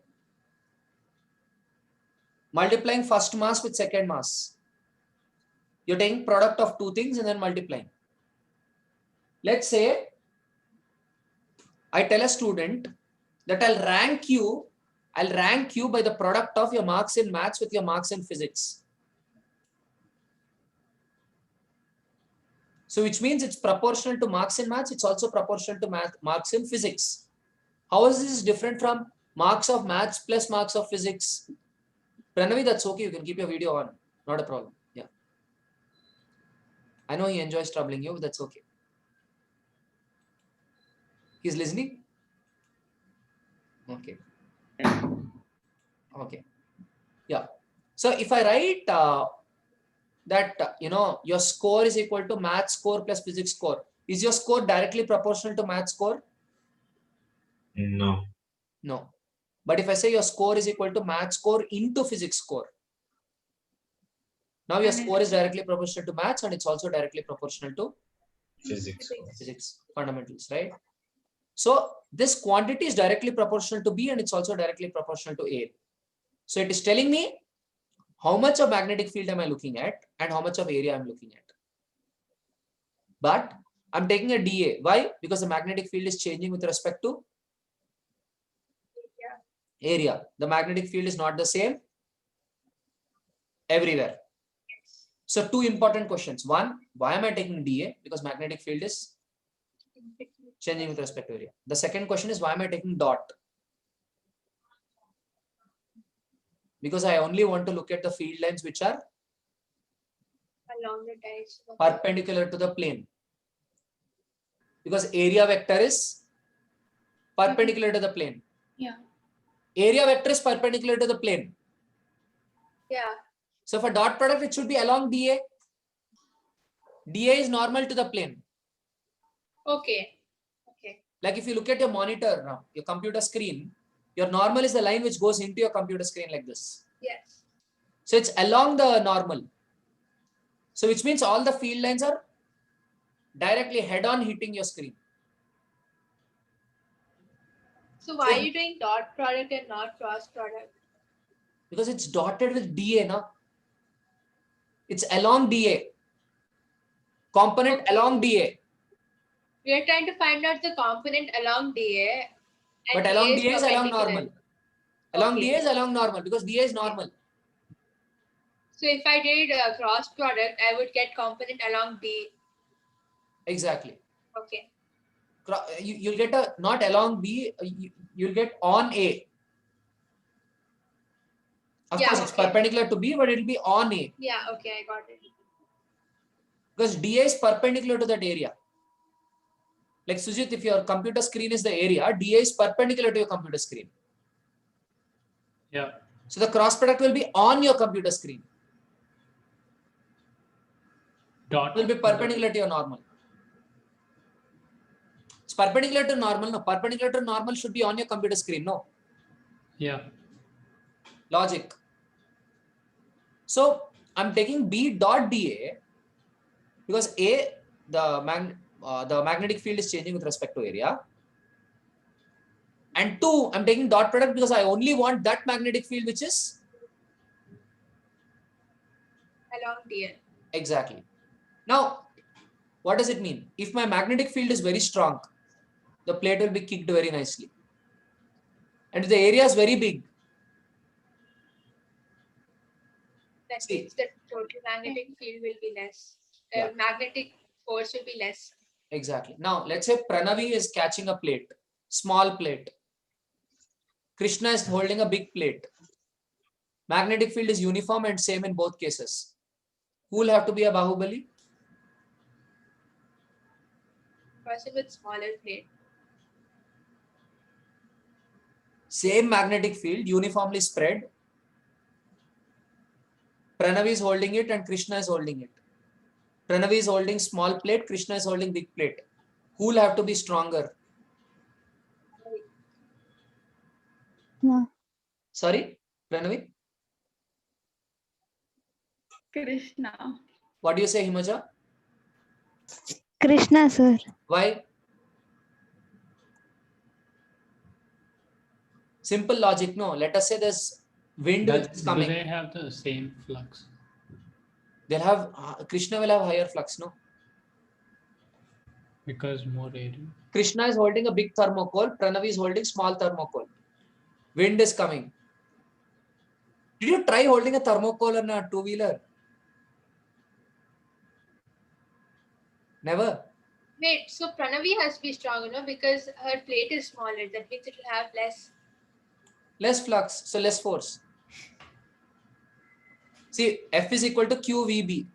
[SPEAKER 2] multiplying first mass with second mass. You're taking product of two things and then multiplying. Let's say I tell a student that I'll rank you by the product of your marks in maths with your marks in physics. So which means it's proportional to marks in maths, it's also proportional to marks in physics. How is this different from marks of maths plus marks of physics? Pranavi, that's okay, you can keep your video on, not a problem. Yeah. I know he enjoys troubling you, but that's okay. He's listening? Okay. Okay. Yeah. So if I write that, your score is equal to math score plus physics score, is your score directly proportional to math score?
[SPEAKER 3] No.
[SPEAKER 2] No. But if I say your score is equal to math score into physics score, now your score is directly proportional to maths and it's also directly proportional to
[SPEAKER 3] Physics.
[SPEAKER 2] physics fundamentals, right? So this quantity is directly proportional to B and it's also directly proportional to A. So it is telling me how much of magnetic field am I looking at and how much of area I'm looking at. But I'm taking a dA. Why? Because the magnetic field is changing with respect to area. The magnetic field is not the same everywhere. So two important questions. One, why am I taking dA? Because magnetic field is changing with respect to area. The second question is, why am I taking dot? Because I only want to look at the field lines which are
[SPEAKER 1] Along the direction of
[SPEAKER 2] perpendicular to the plane. Because area vector is perpendicular to the plane.
[SPEAKER 5] Yeah.
[SPEAKER 2] Area vector is perpendicular to the plane.
[SPEAKER 1] yeah.
[SPEAKER 2] So for dot product, it should be along DA. DA is normal to the plane.
[SPEAKER 1] Okay. Okay.
[SPEAKER 2] Like if you look at your monitor now, your computer screen, your normal is the line which goes into your computer screen like this.
[SPEAKER 1] Yes.
[SPEAKER 2] So it's along the normal. So which means all the field lines are directly head on hitting your screen.
[SPEAKER 1] So why are you doing dot product and not cross product?
[SPEAKER 2] Because it's dotted with DA now. It's along DA. Component
[SPEAKER 1] Okay.
[SPEAKER 2] along DA.
[SPEAKER 1] We are trying to find out the component along DA. And
[SPEAKER 2] But along DA is along
[SPEAKER 1] perpendicular.
[SPEAKER 2] normal. Along
[SPEAKER 1] Okay.
[SPEAKER 2] DA is along normal because DA is normal.
[SPEAKER 1] So if I did a cross product, I would get component along D.
[SPEAKER 2] Exactly.
[SPEAKER 1] Okay.
[SPEAKER 2] You'll get a not along B, you'll get on A. Of
[SPEAKER 1] Yeah,
[SPEAKER 2] course, it's
[SPEAKER 1] okay.
[SPEAKER 2] perpendicular to B, but it'll be on A.
[SPEAKER 1] Yeah, okay, I got it.
[SPEAKER 2] Because DA is perpendicular to that area. Like Sujit, if your computer screen is the area, DA is perpendicular to your computer screen.
[SPEAKER 4] Yeah.
[SPEAKER 2] So the cross product will be on your computer screen.
[SPEAKER 4] Dot
[SPEAKER 2] It will be perpendicular to your normal. It's perpendicular to normal. No, perpendicular to normal should be on your computer screen. No.
[SPEAKER 4] Yeah.
[SPEAKER 2] Logic. So I'm taking B dot DA because A, the magnetic field is changing with respect to area. And 2, I'm taking dot product because I only want that magnetic field which is
[SPEAKER 1] Along DA.
[SPEAKER 2] exactly. Now, what does it mean? If my magnetic field is very strong, the plate will be kicked very nicely. And if the area is very big,
[SPEAKER 1] That
[SPEAKER 2] See.
[SPEAKER 1] means the total magnetic field will be less.
[SPEAKER 2] Yeah.
[SPEAKER 1] Magnetic force will be less.
[SPEAKER 2] exactly. Now, let's say Pranavi is catching a plate, small plate. Krishna is holding a big plate. Magnetic field is uniform and same in both cases. Who will have to be a Bahubali?
[SPEAKER 1] Person with smaller plate.
[SPEAKER 2] Same magnetic field, uniformly spread. Pranavi is holding it and Krishna is holding it. Pranavi is holding small plate, Krishna is holding big plate. Who will have to be stronger?
[SPEAKER 6] No.
[SPEAKER 2] Sorry, Pranavi?
[SPEAKER 5] Krishna.
[SPEAKER 2] What do you say, Himaja?
[SPEAKER 6] Krishna, sir.
[SPEAKER 2] Why? Simple logic, no. Let us say there's wind which is
[SPEAKER 4] Do
[SPEAKER 2] coming.
[SPEAKER 4] they have the same flux?
[SPEAKER 2] They'll have, Krishna will have higher flux, no?
[SPEAKER 4] Because more area.
[SPEAKER 2] Krishna is holding a big thermocol, Pranavi is holding small thermocol. Wind is coming. Did you try holding a thermocol on a two-wheeler? Never.
[SPEAKER 1] Wait, so Pranavi has to be strong, because her plate is smaller. That means it will have
[SPEAKER 2] Less flux, so less force. See, F is equal to QVB.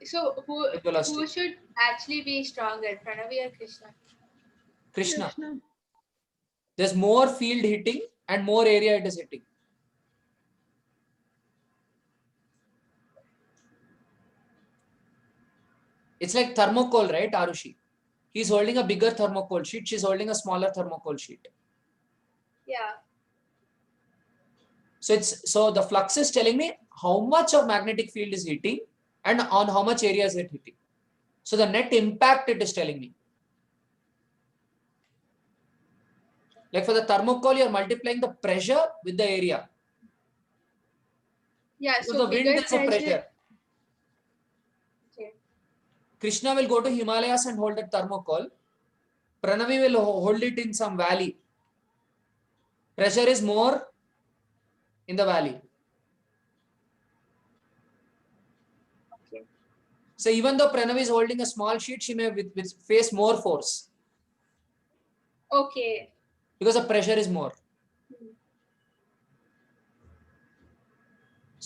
[SPEAKER 1] So who
[SPEAKER 2] Velocity.
[SPEAKER 1] should actually be stronger, Pranavi or Krishna?
[SPEAKER 2] Krishna. There's more field hitting and more area it is hitting. It's like thermocol, right, Arushi? He's holding a bigger thermocol sheet. She's holding a smaller thermocol sheet.
[SPEAKER 1] Yeah.
[SPEAKER 2] So the flux is telling me how much of magnetic field is hitting and on how much area is it hitting. So the net impact it is telling me. Like for the thermocol, you're multiplying the pressure with the area.
[SPEAKER 1] Yeah,
[SPEAKER 2] So
[SPEAKER 1] so
[SPEAKER 2] the wind
[SPEAKER 1] bigger
[SPEAKER 2] is a pressure.
[SPEAKER 1] Okay.
[SPEAKER 2] Krishna will go to Himalayas and hold that thermocol. Pranavi will hold it in some valley. Pressure is more in the valley.
[SPEAKER 1] Okay.
[SPEAKER 2] So even though Pranavi is holding a small sheet, she may face more force
[SPEAKER 1] Okay.
[SPEAKER 2] because the pressure is more.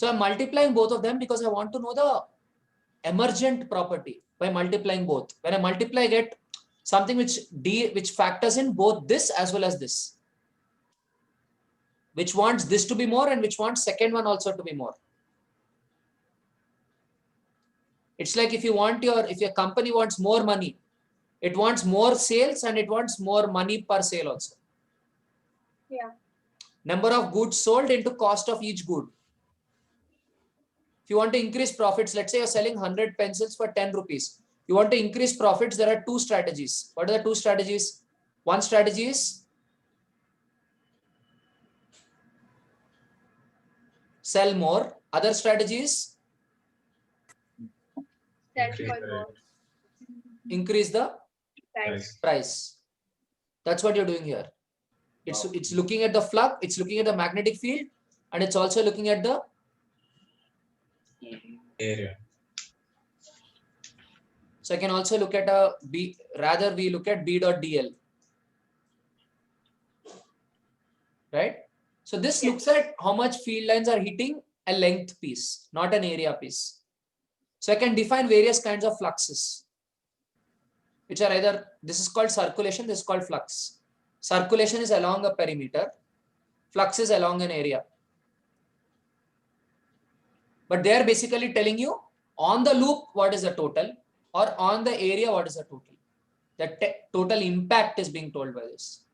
[SPEAKER 2] So I'm multiplying both of them because I want to know the emergent property by multiplying both. When I multiply, I get something which factors in both this as well as this, which wants this to be more and which wants second one also to be more. It's like if your company wants more money, it wants more sales and it wants more money per sale also.
[SPEAKER 1] Yeah.
[SPEAKER 2] Number of goods sold into cost of each good. If you want to increase profits, let's say you're selling 100 pencils for 10 rupees. You want to increase profits, there are two strategies. What are the two strategies? One strategy is sell more. Other strategy is
[SPEAKER 1] Sell
[SPEAKER 3] Increase
[SPEAKER 1] for
[SPEAKER 3] the
[SPEAKER 1] more
[SPEAKER 2] increase the
[SPEAKER 1] price.
[SPEAKER 2] price. That's what you're doing here. It's looking at the flux, it's looking at the magnetic field, and it's also looking at the
[SPEAKER 3] area.
[SPEAKER 2] So I can also look at a B, rather we look at B dot DL. Right? So this looks at how much field lines are hitting a length piece, not an area piece. So I can define various kinds of fluxes, which are either, this is called circulation, this is called flux. Circulation is along a perimeter, flux is along an area. But they are basically telling you on the loop what is the total, or on the area what is the total. The total impact is being told by this.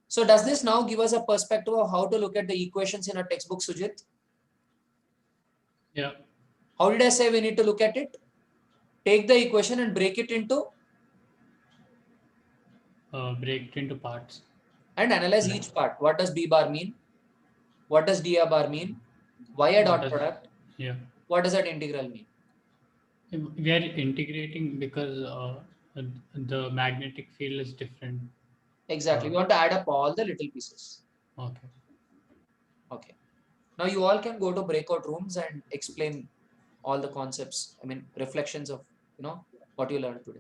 [SPEAKER 2] So does this now give us a perspective of how to look at the equations in a textbook, Sujit?
[SPEAKER 4] Yeah.
[SPEAKER 2] How did I say we need to look at it? Take the equation and break it into
[SPEAKER 4] Break it into parts.
[SPEAKER 2] and analyze
[SPEAKER 4] Yeah.
[SPEAKER 2] each part. What does B bar mean? What does dA bar mean? Why a
[SPEAKER 4] What
[SPEAKER 2] dot
[SPEAKER 4] does-
[SPEAKER 2] product?
[SPEAKER 4] Yeah.
[SPEAKER 2] What does that integral mean?
[SPEAKER 4] We are integrating because the magnetic field is different.
[SPEAKER 2] Exactly. We want to add up all the little pieces.
[SPEAKER 4] Okay.
[SPEAKER 2] Okay. Now you all can go to breakout rooms and explain all the concepts. I mean, reflections of, what you learned today.